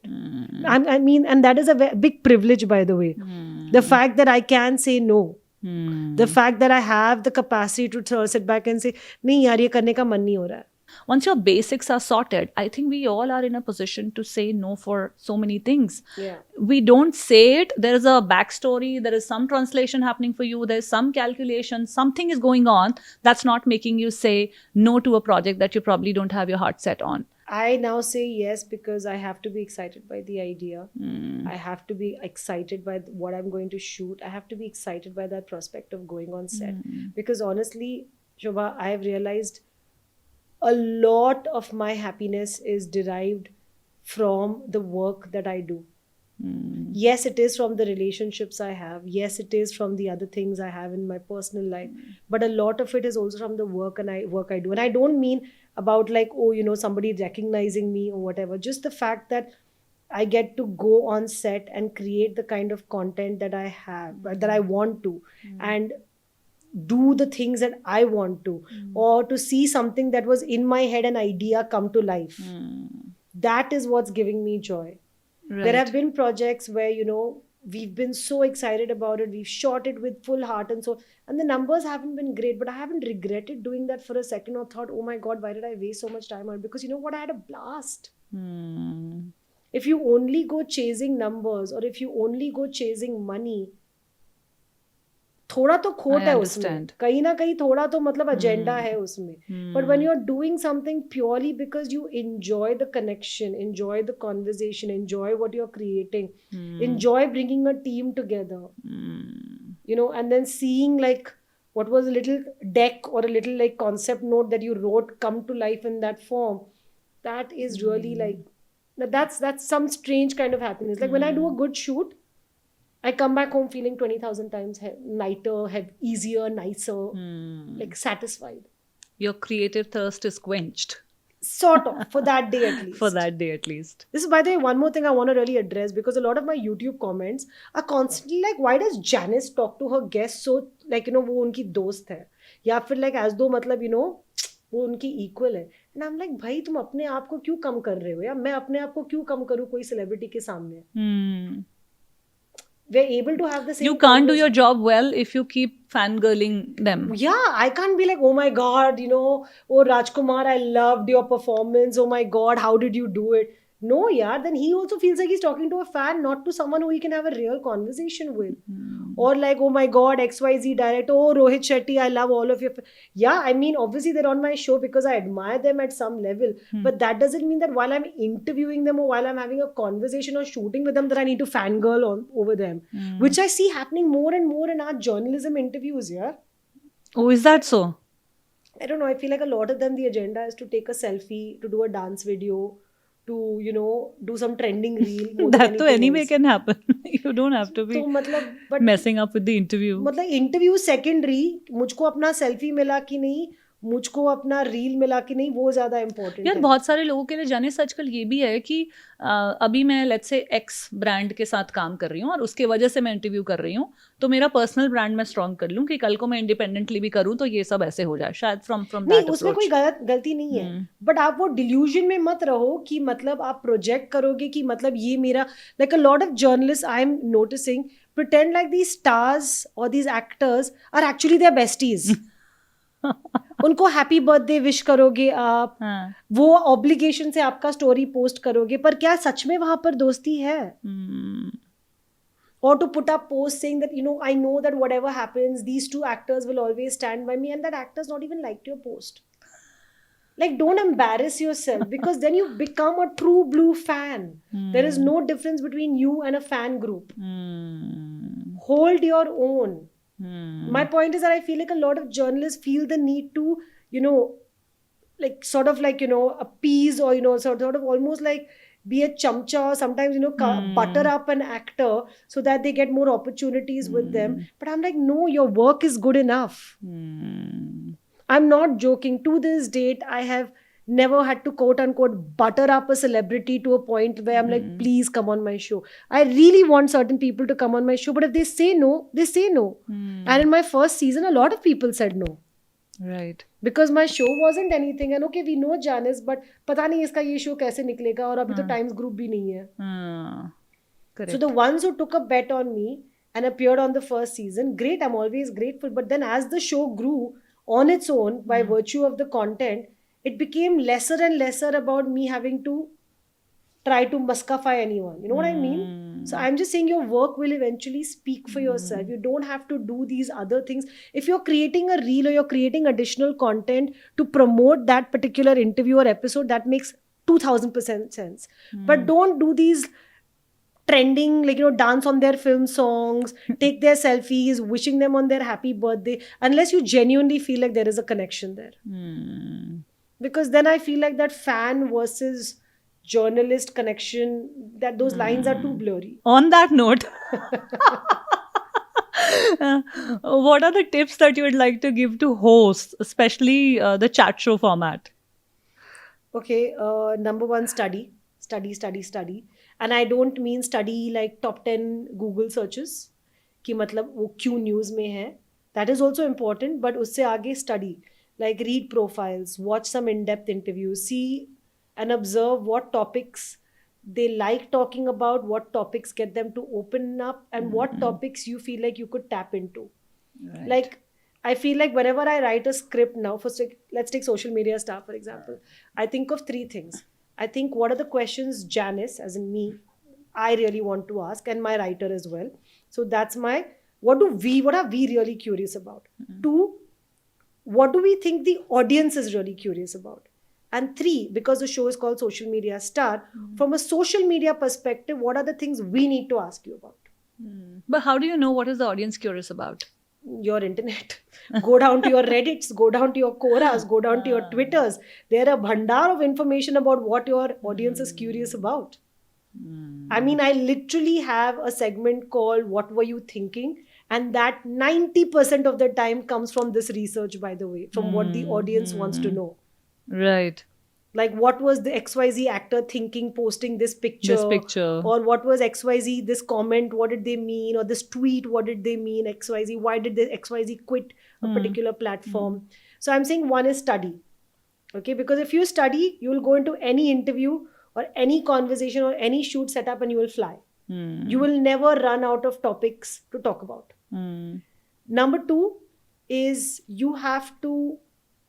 I mean, and that is a big privilege, by the way. The fact that I can say no. The fact that I have the capacity to sit back and say, nahi yaar, ye karne ka man nahi ho raha hai. Once your basics are sorted, I think we all are in a position to say no for so many things. Yeah. We don't say it. There is a backstory. There is some translation happening for you. There's some calculation. Something is going on that's not making you say no to a project that you probably don't have your heart set on. I now say yes because I have to be excited by the idea. I have to be excited by what I'm going to shoot. I have to be excited by that prospect of going on set. Because honestly, Shobha, I have realized a lot of my happiness is derived from the work that I do. Yes, it is from the relationships I have. Yes, it is from the other things I have in my personal life. But a lot of it is also from the work I do. And I don't mean about like, somebody recognizing me or whatever. Just the fact that I get to go on set and create the kind of content that I have, that I want to, and do the things that I want to, or to see something that was in my head, an idea come to life. That is what's giving me joy. Right. There have been projects where, we've been so excited about it. We've shot it with full heart and soul. And the numbers haven't been great, but I haven't regretted doing that for a second or thought, oh my God, why did I waste so much time on it? Because you know what? I had a blast. If you only go chasing numbers or if you only go chasing money, थोड़ा तो खोट I है उसमें, understand. कहीं ना कहीं थोड़ा तो मतलब agenda है उसमें. But when you're doing something purely because you enjoy the connection, enjoy the conversation, enjoy what you're creating, enjoy bringing a team together, you know, and then seeing like what was a little deck or a little like concept note that you wrote come to life in that form, that is really like, that's some strange kind of happiness. Like when I do a good shoot, I come back home feeling 20,000 times lighter, easier, nicer, like satisfied. Your creative thirst is quenched. Sort of, for that day at least. For that day at least. This is, by the way, one more thing I want to really address, because a lot of my YouTube comments are constantly like, why does Janice talk to her guests so, like, you know, वो उनकी दोस्त है, या फिर like as though मतलब, you know, वो उनकी equal है. And I'm like, भाई तुम अपने आप को क्यों कम कर रहे हो, या मैं अपने आप को क्यों कम करूँ कोई celebrity के सामने? We're able to have the same. You can't do your job well if you keep fangirling them. Yeah, I can't be like, oh my God, you know, oh Rajkumar, I loved your performance. Oh my God, how did you do it? No, yeah, then he also feels like he's talking to a fan, not to someone who he can have a real conversation with. Or like, oh my God, XYZ director, oh Rohit Shetty, I love all of your. Yeah, I mean, obviously they're on my show because I admire them at some level. But that doesn't mean that while I'm interviewing them or while I'm having a conversation or shooting with them, that I need to fangirl over them. Which I see happening more and more in our journalism interviews, yeah. Oh, is that so? I don't know. I feel like a lot of them, the agenda is to take a selfie, to do a dance video, to, you know, do some trending reel. That to anyway can happen. You don't have to be तो मतलब, but messing up with the interview. मतलब interview secondary, मुझको अपना selfie मिला कि नहीं, मुझको अपना रील मिला कि नहीं, वो ज्यादा इंपॉर्टेंट यार है. बहुत सारे लोगों के लिए जानिस आजकल ये भी है कि अभी मैं लेट्स से एक्स ब्रांड के साथ काम कर रही हूँ और उसके वजह से मैं इंटरव्यू कर रही हूँ, तो मेरा पर्सनल ब्रांड मैं स्ट्रॉन्ग कर लूँ कि कल को मैं इंडिपेंडेंटली भी करूँ तो ये सब ऐसे हो जाए शायद फ्रॉम नहीं, उसमें कोई गलती नहीं है. बट आप वो डिल्यूजन में मत रहो कि मतलब आप प्रोजेक्ट करोगे कि मतलब ये मेरा, like a lot of journalist I am noticing pretend like these stars or these actors are actually their besties. उनको हैप्पी बर्थडे विश करोगे आप, वो ऑब्लिगेशन से आपका स्टोरी पोस्ट करोगे, पर क्या सच में वहां पर दोस्ती है? Or to put up posts saying that, you know, I know that whatever happens, these two actors will always stand by me, and that actor's not even liked your post. Like, don't embarrass yourself, because then you become a true blue fan. There is no difference between you and a fan group. Hold your own. My point is that I feel like a lot of journalists feel the need to, you know, like sort of like, you know, appease or, you know, sort of almost like be a chamcha or sometimes, you know, butter up an actor so that they get more opportunities with them. But I'm like, no, your work is good enough. I'm not joking. To this date, I have never had to quote unquote butter up a celebrity to a point where I'm like, please come on my show. I really want certain people to come on my show, but if they say no, they say no. And in my first season, a lot of people said no. Right. Because my show wasn't anything, and okay, we know Janice, but पता नहीं इसका ये show कैसे निकलेगा, और अभी तो Times Group भी नहीं है. Correct. So the ones who took a bet on me and appeared on the first season, great, I'm always grateful. But then as the show grew on its own by virtue of the content, it became lesser and lesser about me having to try to muscafy anyone. You know what I mean? So I'm just saying your work will eventually speak for yourself. You don't have to do these other things. If you're creating a reel or you're creating additional content to promote that particular interview or episode, that makes 2000% sense. But don't do these trending, like, you know, dance on their film songs, take their selfies, wishing them on their happy birthday, unless you genuinely feel like there is a connection there. Because then I feel like that fan versus journalist connection, that those lines are too blurry. On that note, what are the tips that you would like to give to hosts, especially the chat show format? Okay, number one, study. And I don't mean study like top 10 Google searches, कि मतलब वो क्यों news में है. That is also important, but उससे आगे study. Like read profiles, watch some in-depth interviews, see and observe what topics they like talking about, what topics get them to open up, and what topics you feel like you could tap into. Right. Like, I feel like whenever I write a script now, let's take social media stuff, for example, I think of three things. I think, what are the questions Janice, as in me, I really want to ask, and my writer as well. So that's my, what are we really curious about? Two, what do we think the audience is really curious about? And three, because the show is called Social Media Star, from a social media perspective, what are the things we need to ask you about? But how do you know what is the audience curious about? Your internet. Go down to your Reddits, go down to your Quoras, go down to your Twitters. There are a bhandar of information about what your audience is curious about. I mean, I literally have a segment called What Were You Thinking? And that 90% of the time comes from this research, by the way, from what the audience wants to know. Right. Like, what was the XYZ actor thinking posting this picture? Or what was XYZ, this comment, what did they mean? Or this tweet, what did they mean? XYZ, why did the XYZ quit a particular platform? So I'm saying one is study. Okay, because if you study, you will go into any interview or any conversation or any shoot setup and you will fly. You will never run out of topics to talk about. Number two is, you have to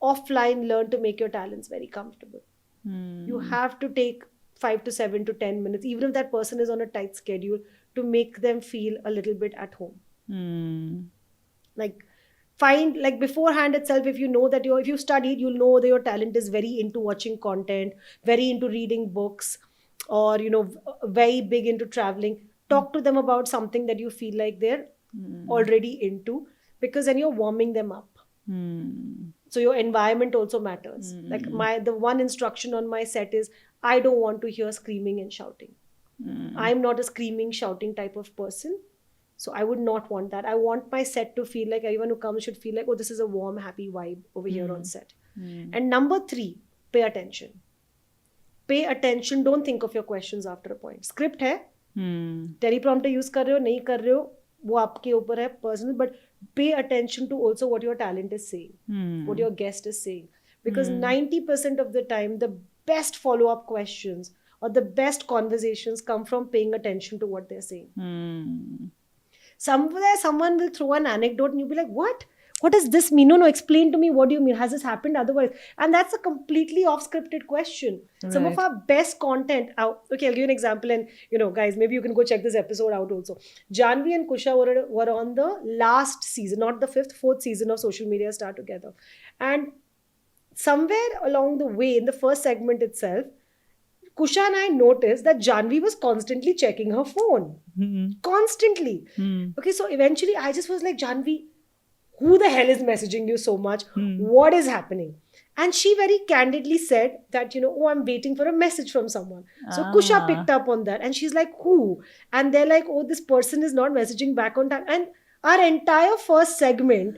offline learn to make your talents very comfortable. You have to take 5 to 7 to 10 minutes, even if that person is on a tight schedule, to make them feel a little bit at home. Like, find, like, beforehand itself, if you know that if you studied, you'll know that your talent is very into watching content, very into reading books, or, very big into traveling. Talk to them about something that you feel like they're already into, because then you're warming them up. So your environment also matters. Like, the one instruction on my set is, I don't want to hear screaming and shouting. I'm not a screaming, shouting type of person. So I would not want that. I want my set to feel like everyone who comes should feel like, oh, this is a warm, happy vibe over here on set. And number three, pay attention. Pay attention. Don't think of your questions after a point. Script hai, teleprompter use kar rahe ho, nahi kar rahe ho, wo aapke upar hai, personal, but pay attention to also what your talent is saying, what your guest is saying. Because 90% of the time, the best follow-up questions or the best conversations come from paying attention to what they're saying. Somewhere, someone will throw an anecdote and you'll be like, what? What does this mean? No, explain to me. What do you mean? Has this happened otherwise? And that's a completely off-scripted question. Right. Some of our best content out. Okay, I'll give you an example. And, guys, maybe you can go check this episode out also. Janvi and Kusha were on the last season, not the fourth season of Social Media Star together. And somewhere along the way, in the first segment itself, Kusha and I noticed that Janvi was constantly checking her phone. Constantly. Okay, so eventually I just was like, Janvi, who the hell is messaging you so much? What is happening? And she very candidly said that, oh, I'm waiting for a message from someone. So Kusha picked up on that and she's like, who? And they're like, oh, this person is not messaging back on time. And our entire first segment,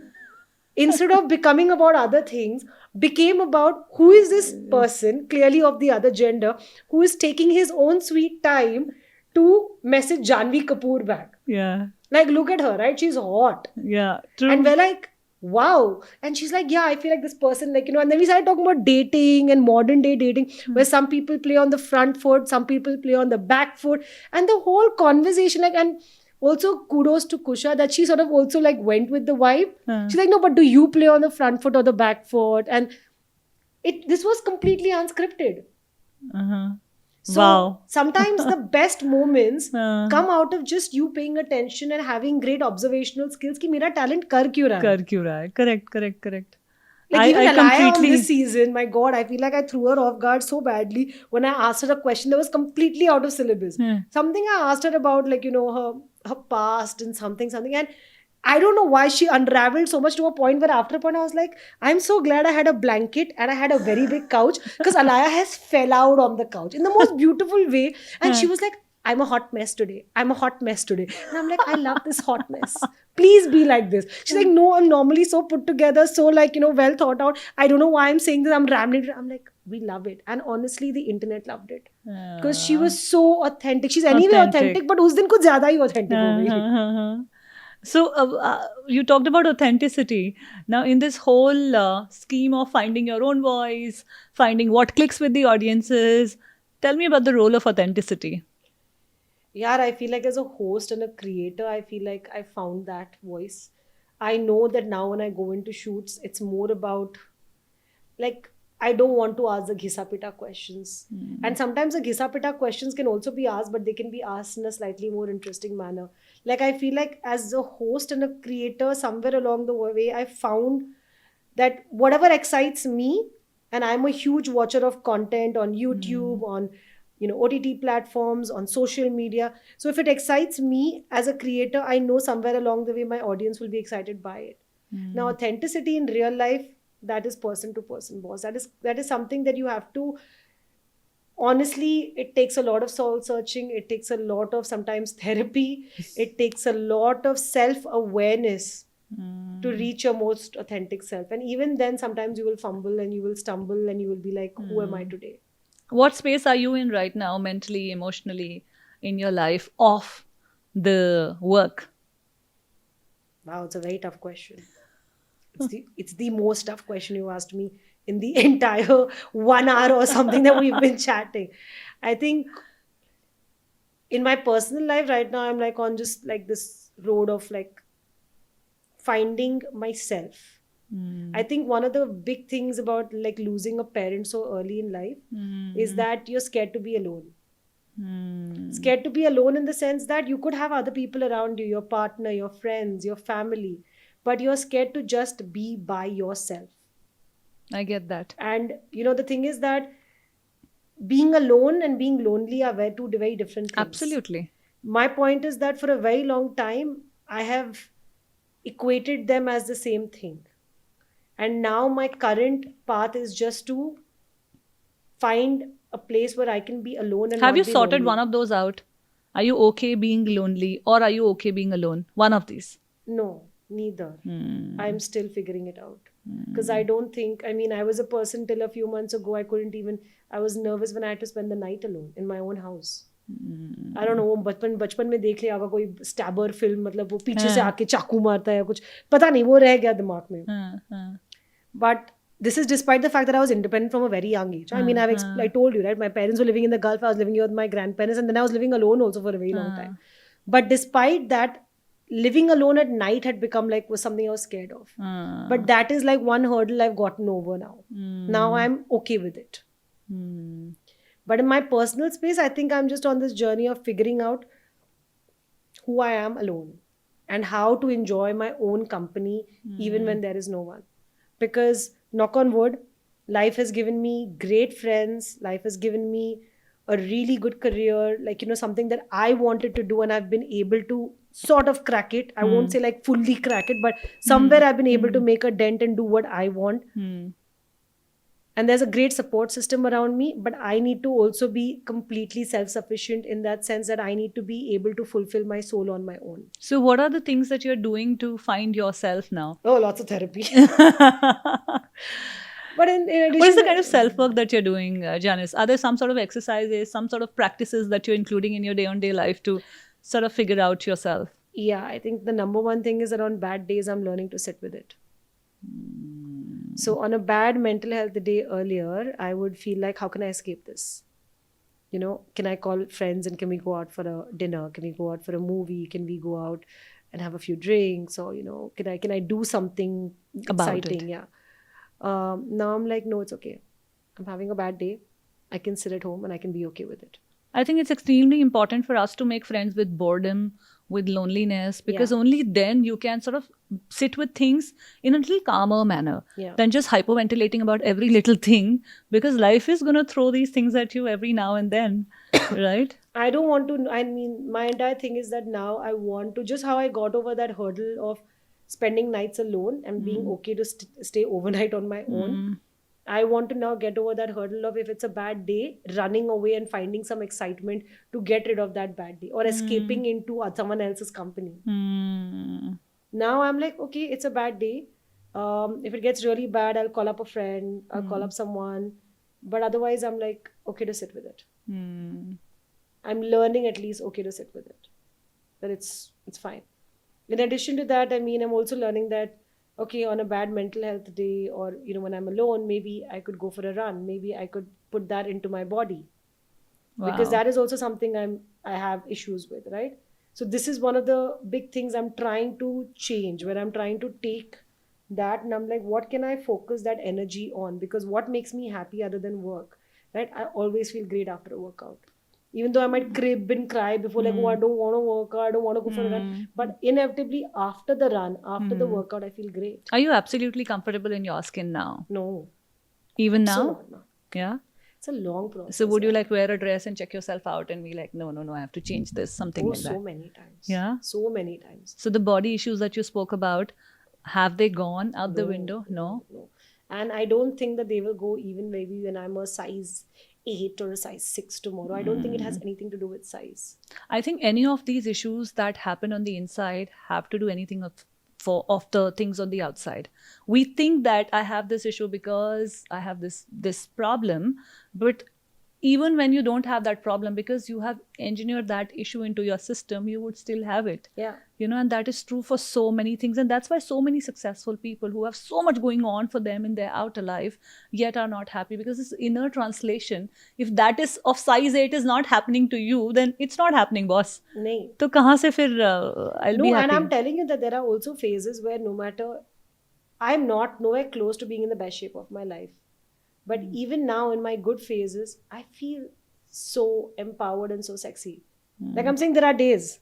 instead of becoming about other things, became about who is this person, clearly of the other gender, who is taking his own sweet time to message Janvi Kapoor back. Yeah. Like, look at her, right? She's hot. Yeah, true. And we're like, wow. And she's like, yeah, I feel like this person, like, and then we started talking about dating and modern day dating, where some people play on the front foot, some people play on the back foot. And the whole conversation, like, and also kudos to Kusha that she sort of also like went with the vibe. She's like, no, but do you play on the front foot or the back foot? And this was completely unscripted. So sometimes the best moments come out of just you paying attention and having great observational skills. Ki mera talent kar kyun raha hai? Correct. Like even Alaya on this season, my God, I feel like I threw her off guard so badly when I asked her a question that was completely out of syllabus. Something I asked her about, like, her past and something. And I don't know why she unraveled so much to a point where after a point I was like, I'm so glad I had a blanket and I had a very big couch, because Alaya has fell out on the couch in the most beautiful way. And she was like, I'm a hot mess today. And I'm like, I love this hot mess. Please be like this. She's like, no, I'm normally so put together, so like, well thought out. I don't know why I'm saying this. I'm rambling. I'm like, we love it. And honestly, the internet loved it. Because she was so authentic. She's anyway authentic, but us din kuch zyada hi authentic ho gayi. So you talked about authenticity. Now, in this whole scheme of finding your own voice, finding what clicks with the audiences, Tell me about the role of authenticity. Yeah, I feel like as a host and a creator, I feel like I found that voice. I know that now when I go into shoots, it's more about like I don't want to ask the ghisapita questions. And sometimes the ghisapita questions can also be asked, but they can be asked in a slightly more interesting manner. Like I feel like as a host and a creator, somewhere along the way, I found that whatever excites me, and I'm a huge watcher of content on YouTube, on OTT platforms, on social media. So if it excites me as a creator, I know somewhere along the way my audience will be excited by it. Now, authenticity in real life, that is person to person, boss. That is something that you have to honestly, it takes a lot of soul searching, it takes a lot of sometimes therapy, it takes a lot of self awareness to reach your most authentic self. And even then, sometimes you will fumble and you will stumble and you will be like, who am I today? What space are you in right now, mentally, emotionally, in your life off the work? Wow, it's a very tough question. It's the most tough question you asked me in the entire 1 hour or something that we've been chatting. I think in my personal life right now, I'm like on just like this road of like finding myself. I think one of the big things about like losing a parent so early in life is that you're scared to be alone. Scared to be alone in the sense that you could have other people around you, your partner, your friends, your family, but you're scared to just be by yourself. I get that. And the thing is that being alone and being lonely are two very different things. Absolutely. My point is that for a very long time, I have equated them as the same thing. And now my current path is just to find a place where I can be alone and Have not you be sorted lonely. one of those out? Are you okay being lonely or are you okay being alone? One of these. No, neither. I'm still figuring it out. Because I don't think, I was a person till a few months ago, I was nervous when I had to spend the night alone in my own house. I don't know, वो बचपन में देख लिया होगा कोई stabber film, मतलब वो पीछे से आके चाकू मारता है कुछ, पता नहीं, वो रह गया दिमाग में. But this is despite the fact that I was independent from a very young age. I told you, right? My parents were living in the Gulf. I was living here with my grandparents, and then I was living alone also for a very long time. But despite that, living alone at night had become was something I was scared of. But that is like one hurdle I've gotten over now. Now I'm okay with it. But in my personal space, I think I'm just on this journey of figuring out who I am alone and how to enjoy my own company even when there is no one. Because knock on wood, life has given me great friends, life has given me a really good career, something that I wanted to do, and I've been able to sort of crack it. I won't say like fully crack it, but somewhere I've been able to make a dent and do what I want. And there's a great support system around me, but I need to also be completely self-sufficient in that sense that I need to be able to fulfill my soul on my own. So what are the things that you're doing to find yourself now? Oh, lots of therapy. But in addition, what is the kind of self-work that you're doing, Janice? Are there some sort of exercises, some sort of practices that you're including in your day-on-day life to sort of figure out yourself? Yeah, I think the number one thing is that on bad days, I'm learning to sit with it. So on a bad mental health day earlier, I would feel like, how can I escape this? Can I call friends and can we go out for a dinner? Can we go out for a movie? Can we go out and have a few drinks? Or, can I do something exciting? Yeah. Now I'm like, no, it's okay. I'm having a bad day. I can sit at home and I can be okay with it. I think it's extremely important for us to make friends with boredom, with loneliness, because only then you can sort of sit with things in a little calmer manner than just hyperventilating about every little thing, because life is going to throw these things at you every now and then, right? I don't want to, my entire thing is that now I want to, just how I got over that hurdle of spending nights alone and being okay to stay overnight on my own. I want to now get over that hurdle of, if it's a bad day, running away and finding some excitement to get rid of that bad day or escaping into someone else's company. Now I'm like, okay, it's a bad day. If it gets really bad, I'll call up a friend, I'll call up someone. But otherwise, I'm like, okay to sit with it. I'm learning at least okay to sit with it. That it's fine. In addition to that, I'm also learning that, okay, on a bad mental health day or, when I'm alone, maybe I could go for a run. Maybe I could put that into my body. because Wow. that is also something I have issues with, right? So this is one of the big things I'm trying to change, where I'm trying to take that and I'm like, what can I focus that energy on? Because what makes me happy other than work, right? I always feel great after a workout. Even though I might crib and cry before, like, oh, I don't want to work out, I don't want to go for a run. But inevitably, after the run, after the workout, I feel great. Are you absolutely comfortable in your skin now? No, Even so now? not now. Yeah. It's a long process. So would you yeah. like wear a dress and check yourself out and be like, no, no, no, I have to change this, something Oh, like so that? many times. Yeah. So many times. So the body issues that you spoke about, have they gone out the window? No. No. And I don't think that they will go even maybe when I'm a size 8 or a size 6 tomorrow. I don't think it has anything to do with size. I think any of these issues that happen on the inside have to do anything of the things on the outside. We think that I have this issue because I have this problem, but even when you don't have that problem, because you have engineered that issue into your system, you would still have it. Yeah. And that is true for so many things, and that's why so many successful people who have so much going on for them in their outer life yet are not happy, because this inner translation, if that is of size 8 is not happening to you, then it's not happening, boss. Nahi. तो कहाँ से फिर I'll be No, happy? and I'm telling you that there are also phases where no matter, I'm not nowhere close to being in the best shape of my life. But even now in my good phases, I feel so empowered and so sexy. Like I'm saying, there are days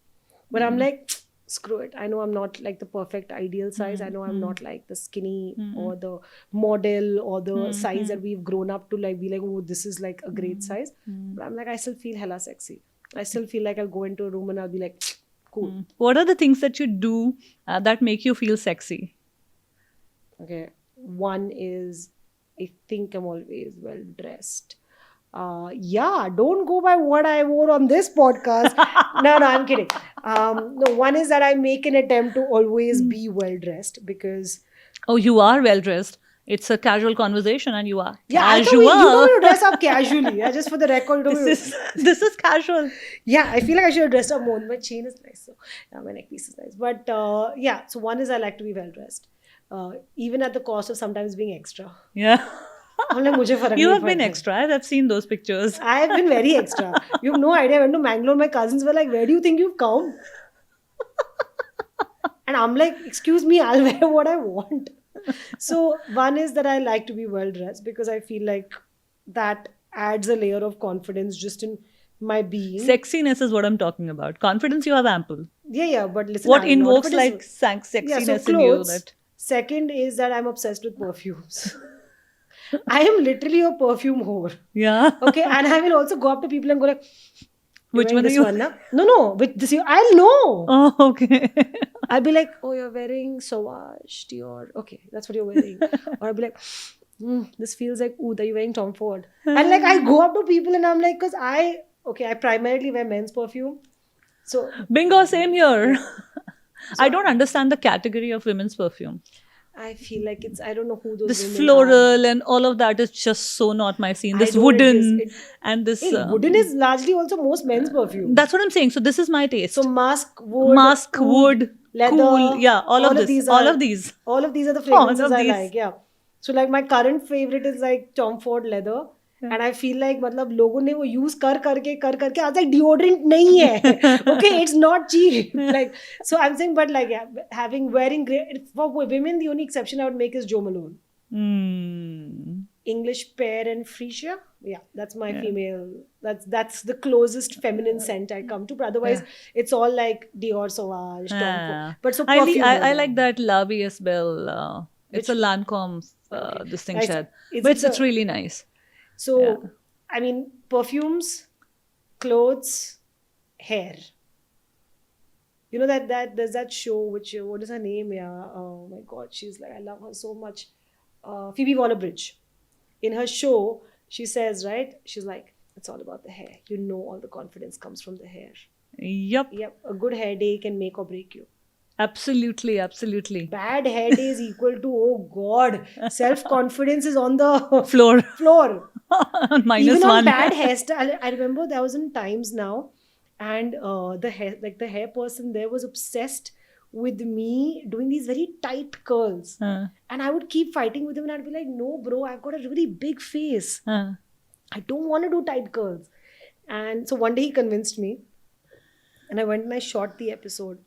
but I'm like, screw it. I know I'm not like the perfect ideal size. I know I'm not like the skinny or the model or the size that we've grown up to like be like, oh, this is like a great size. But I'm like, I still feel hella sexy. I still feel like I'll go into a room and I'll be like, cool. What are the things that you do that make you feel sexy? Okay. One is, I think I'm always well dressed. Yeah, don't go by what I wore on this podcast. No, I'm kidding. No, one is that I make an attempt to always be well dressed because. Oh, you are well dressed. It's a casual conversation, and you are Yeah, casual. you told me to dress up casually. Yeah, just for the record. This is casual. Yeah, I feel like I should have dressed up more. My chain is nice, so yeah, my neck piece is nice. But yeah, so one is I like to be well dressed, even at the cost of sometimes being extra. Yeah. I'm like, मुझे फर्क You नहीं have been पड़ता. extra. I've seen those pictures. I have been very extra. You have no idea. I went to Mangalore. My cousins were like, where do you think you've come? And I'm like, excuse me, I'll wear what I want. So one is that I like to be well dressed because I feel like that adds a layer of confidence just in my being. Sexiness is what I'm talking about. Confidence you have ample. Yeah, but listen. What I'm invokes not- like sexiness Yeah, so in you? clothes. That Second is that I'm obsessed with perfumes. I am literally a perfume whore. yeah. Okay, and I will also go up to people and go like, Which "You're one are wearing this you? one, na? No, which this you? I'll know. Oh, okay. I'll be like, oh, you're wearing Sauvage, Dior. Okay, that's what you're wearing. Or I'll be like, this feels like, ooh, that you're wearing Tom Ford. And like, I go up to people and I'm like, because I primarily wear men's perfume. So, Bingo, same here. I don't understand the category of women's perfume. I feel like I don't know who those This women floral and all of that is just so not my scene. I This know wooden it is. and this. Wooden is largely also most men's perfume. That's what I'm saying. So this is my taste. So musk, wood, leather. cool. Yeah, all of this. All of these. All of these are the fragrances I these. like. Yeah. So like my current favorite is like Tom Ford leather. And I feel like मतलब लोगों ने वो use करके आज like deodorant नहीं है. Okay, it's not cheap. Like so I'm saying, but like yeah, wearing great for women, the only exception I would make is Jo Malone. English Pear and Freesia. Yeah, that's my female. That's the closest feminine scent I come to. But otherwise, it's all like Dior, Sauvage, Tom Ford. But so perfume. I like that La Vie is Belle. It's a Lancome distinction, but it's really nice. So, I mean, perfumes, clothes, hair. You know that there's that show which what is her name? Yeah, oh my God, she's like I love her so much. Phoebe Waller-Bridge. In her show, she says, right? She's like, it's all about the hair. You know, all the confidence comes from the hair. Yep. A good hair day can make or break you. Absolutely. Bad hair day is equal to, oh God, self-confidence is on the Floor. Minus Even on one. bad hairstyle, I remember there was in Times Now, and the hair person there was obsessed with me doing these very tight curls, and I would keep fighting with him, and I'd be like, "No, bro, I've got a really big face. I don't want to do tight curls." And so one day he convinced me, and I went and I shot the episode,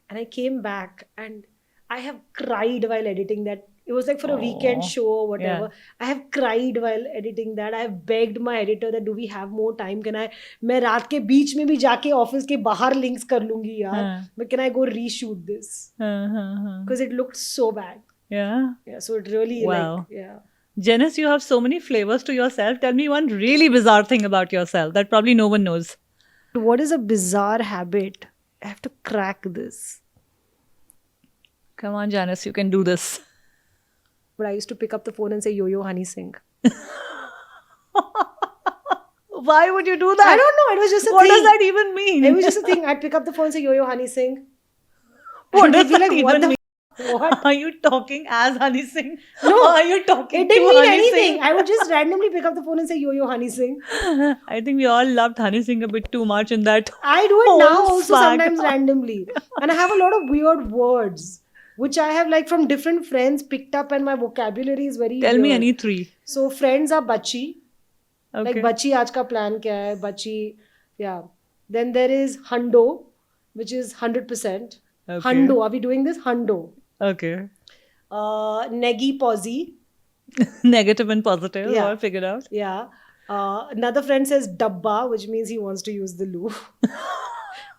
and I came back and I have cried while editing that. It was like for a weekend Aw, show or whatever. yeah. I have cried while editing that. I have begged my editor that do we have more time? Can I? मैं रात के बीच में भी जाके office के बाहर links कर लूंगी यार. हाँ. But can I go reshoot this? Because it looked so bad. Yeah. Yeah, so it really Wow. like yeah. Janice, you have so many flavors to yourself. Tell me one really bizarre thing about yourself that probably no one knows. What is a bizarre habit? I have to crack this. Come on, Janice, you can do this. But I used to pick up the phone and say Yo-Yo Honey Singh. Why would you do that? I don't know. It was just a What thing. does that even mean? It was just a thing. I'd pick up the phone and say Yo-Yo Honey Singh. What And does they'd be that like, what even the mean? What? Are you talking as Honey Singh? No. Or are you talking It didn't to mean Honey anything. Singh? I would just randomly pick up the phone and say Yo-Yo Honey Singh. I think we all loved Honey Singh a bit too much in that. I do it whole now also saga. sometimes randomly. And I have a lot of weird words which I have like from different friends picked up, and my vocabulary is very Tell me weird. any three. So friends are Bachi. Okay. Like Bachi aaj ka plan kya hai? Bachi, yeah. Then there is Hundo, which is 100%. Okay. Hundo, are we doing this? Hundo. Okay. Negi Posy, Negative and positive. Yeah. All figured out. yeah. Another friend says Dabba, which means he wants to use the loo.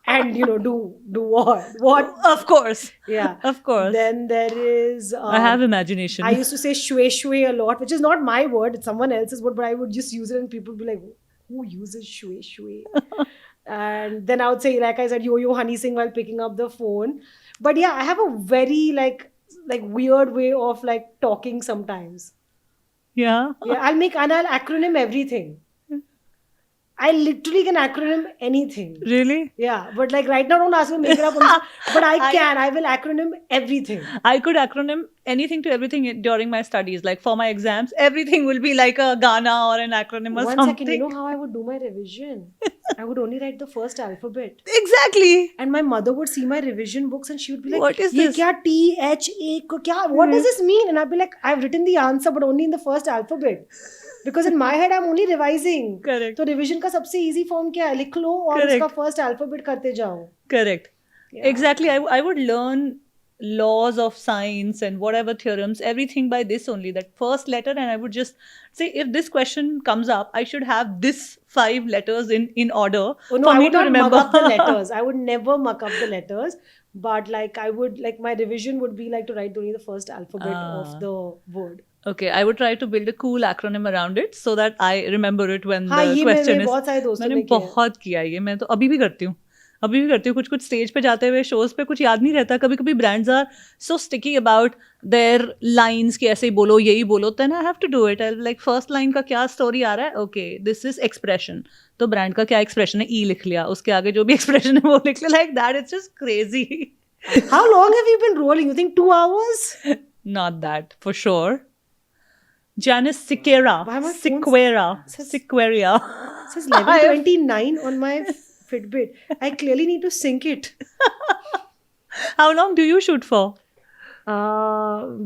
And do what? What? Of course. Yeah. Of course. Then there is. I have imagination. I used to say shwe shwe a lot, which is not my word; it's someone else's word. But I would just use it, and people would be like, "Who uses shwe shwe?" And then I would say, like I said, Yo-Yo Honey Singh while picking up the phone. But yeah, I have a very like weird way of like talking sometimes. Yeah. Yeah, I'll acronym everything. I literally can acronym anything. Really? Yeah, but like right now, don't ask me to make it up. But I will acronym everything. I could acronym anything to everything during my studies. Like for my exams, everything will be like a Ghana or an acronym or One something. second, you know how I would do my revision? I would only write the first alphabet. Exactly. And my mother would see my revision books and she would be like, What is "Ye this? kya THA ko kya? What does this mean?" And I'd be like, "I've written the answer, but only in the first alphabet." Because in my head, I'm only revising. Correct. So revision का सबसे easy form क्या है? लिख लो और Correct. उसका first alphabet करते जाओ. Correct. Yeah. Exactly. I would learn laws of science and whatever theorems, everything by this only, that first letter. And I would just say, if this question comes up, I should have this 5 letters in order Oh, no, for I me would to not remember. muck up the letters. I would never muck up the letters. But like I would, like my revision would be like to write only the first alphabet of the word. Okay, I would try to build a cool acronym around it so that I remember it when हाँ, the ये question मैंने is. बहुत सारे दोस्तों मैंने ने किया है. बहुत किया ये, मैं तो अभी भी करती हूँ. कुछ स्टेज पे जाते हुए शोज पे कुछ याद नहीं रहता. कभी कभी brands are so sticky about their lines कि ऐसे ही बोलो, यही बोलो. Then I have to do it. Like first line का क्या स्टोरी आ रहा है. Okay, this is expression. तो ब्रांड का क्या एक्सप्रेशन है, ई लिख लिया. उसके आगे जो भी एक्सप्रेशन है वो लिख लिया. Like that, it's just crazy. How long have you been rolling? You think 2 hours? Not that, for sure. Janice Siqueira. Why my phone Siqueira. says- Siqueira. It says 11:29 on my Fitbit. I clearly need to sync it. How long do you shoot for?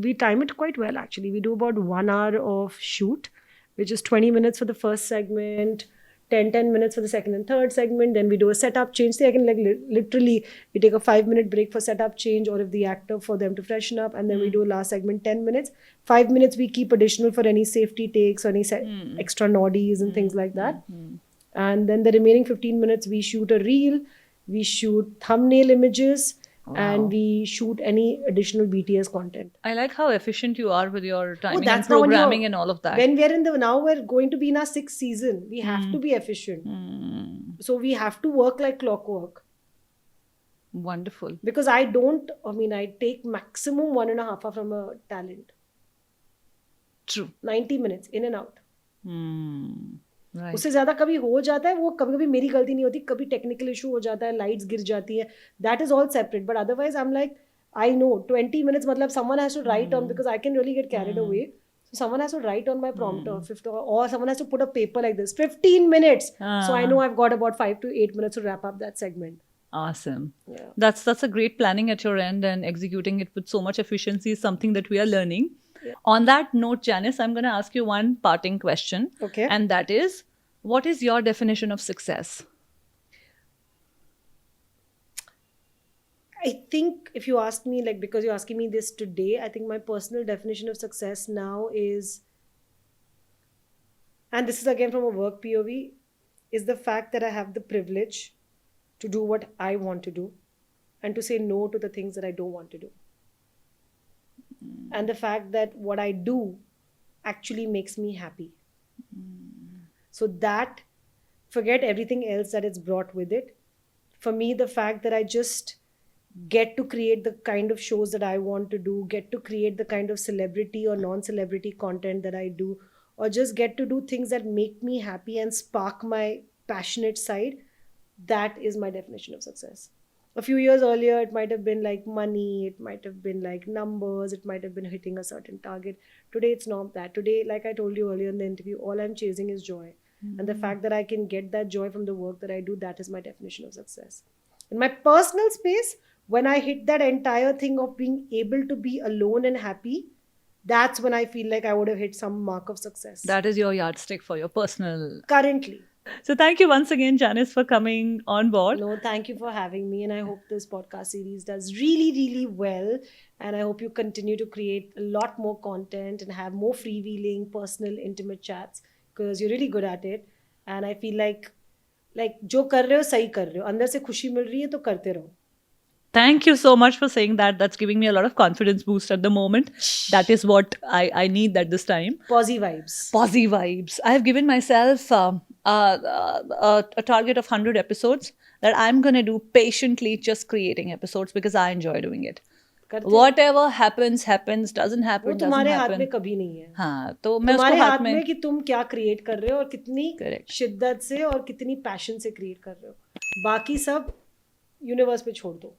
We time it quite well actually. We do about 1 hour of shoot, which is 20 minutes for the first segment, 10 minutes for the second and third segment. Then we do a setup change. See, I can like literally, we take a 5-minute break for setup change, or if the actor, for them to freshen up, and then we do a last segment 10 minutes. 5 minutes we keep additional for any safety takes or any extra naughties and things like that. And then the remaining 15 minutes we shoot a reel, we shoot thumbnail images, and we shoot any additional BTS content. I like how efficient you are with your timing and that's now when programming you're- and all of that. When we're now we're going to be in our 6th season. We have to be efficient. So we have to work like clockwork. Wonderful. Because I take maximum 1.5 hour from a talent. True. 90 minutes in and out. Right. उससे ज़्यादा कभी हो जाता है, वो कभी मेरी गलती नहीं होती, कभी टेक्निकल इशू हो जाता है, लाइट्स गिर जाती है. That is all separate. But otherwise I'm like, I know 20 minutes मतलब someone has to write on, because I can really get carried away. So someone has to write on my prompter, or someone has to put a paper like this, 15 minutes. So I know I've got about 5 to 8 minutes to wrap up that segment. Awesome. Yeah. That's a great planning at your end, and executing it with so much efficiency is something that we are learning. Yeah. On that note, Janice, I'm going to ask you one parting question. Okay. And that is, What is your definition of success? I think if you ask me, like, because you're asking me this today, I think my personal definition of success now is, and this is again from a work POV, is the fact that I have the privilege to do what I want to do and to say no to the things that I don't want to do. And the fact that what I do actually makes me happy. So that, forget everything else that it's brought with it. For me, the fact that I just get to create the kind of shows that I want to do, get to create the kind of celebrity or non-celebrity content that I do, or just get to do things that make me happy and spark my passionate side, that is my definition of success. A few years earlier, it might have been like money, it might have been like numbers, it might have been hitting a certain target. Today, it's not that. Today, like I told you earlier in the interview, all I'm chasing is joy. And the fact that I can get that joy from the work that I do, that is my definition of success. In my personal space, when I hit that entire thing of being able to be alone and happy, that's when I feel like I would have hit some mark of success. That is your yardstick for your personal. Currently. So thank you once again, Janice, for coming on board. No, thank you for having me. And I hope this podcast series does really, really well. And I hope you continue to create a lot more content and have more freewheeling, personal, intimate chats, because you're really good at it. And I feel like जो कर रहे हो सही कर रहे हो, अंदर से खुशी मिल रही है तो करते रहो. Thank you so much for saying that. That's giving me a lot of confidence boost at the moment. That is what I need at this time. Posy vibes. Posy vibes. I have given myself a target of 100 episodes that I'm going to do patiently, just creating episodes because I enjoy doing it. करते Whatever happens, happens. Doesn't वो happen, doesn't तुम्हारे हाथ happen. में कभी नहीं है. हाँ, तो मैं तुम्हारे उसको हाथ हाथ में में. कि तुम क्या क्रिएट कर रहे हो और कितनी Correct. शिद्दत से और कितनी पैशन से क्रिएट कर रहे हो. बाकी सब यूनिवर्स पे छोड़ दो.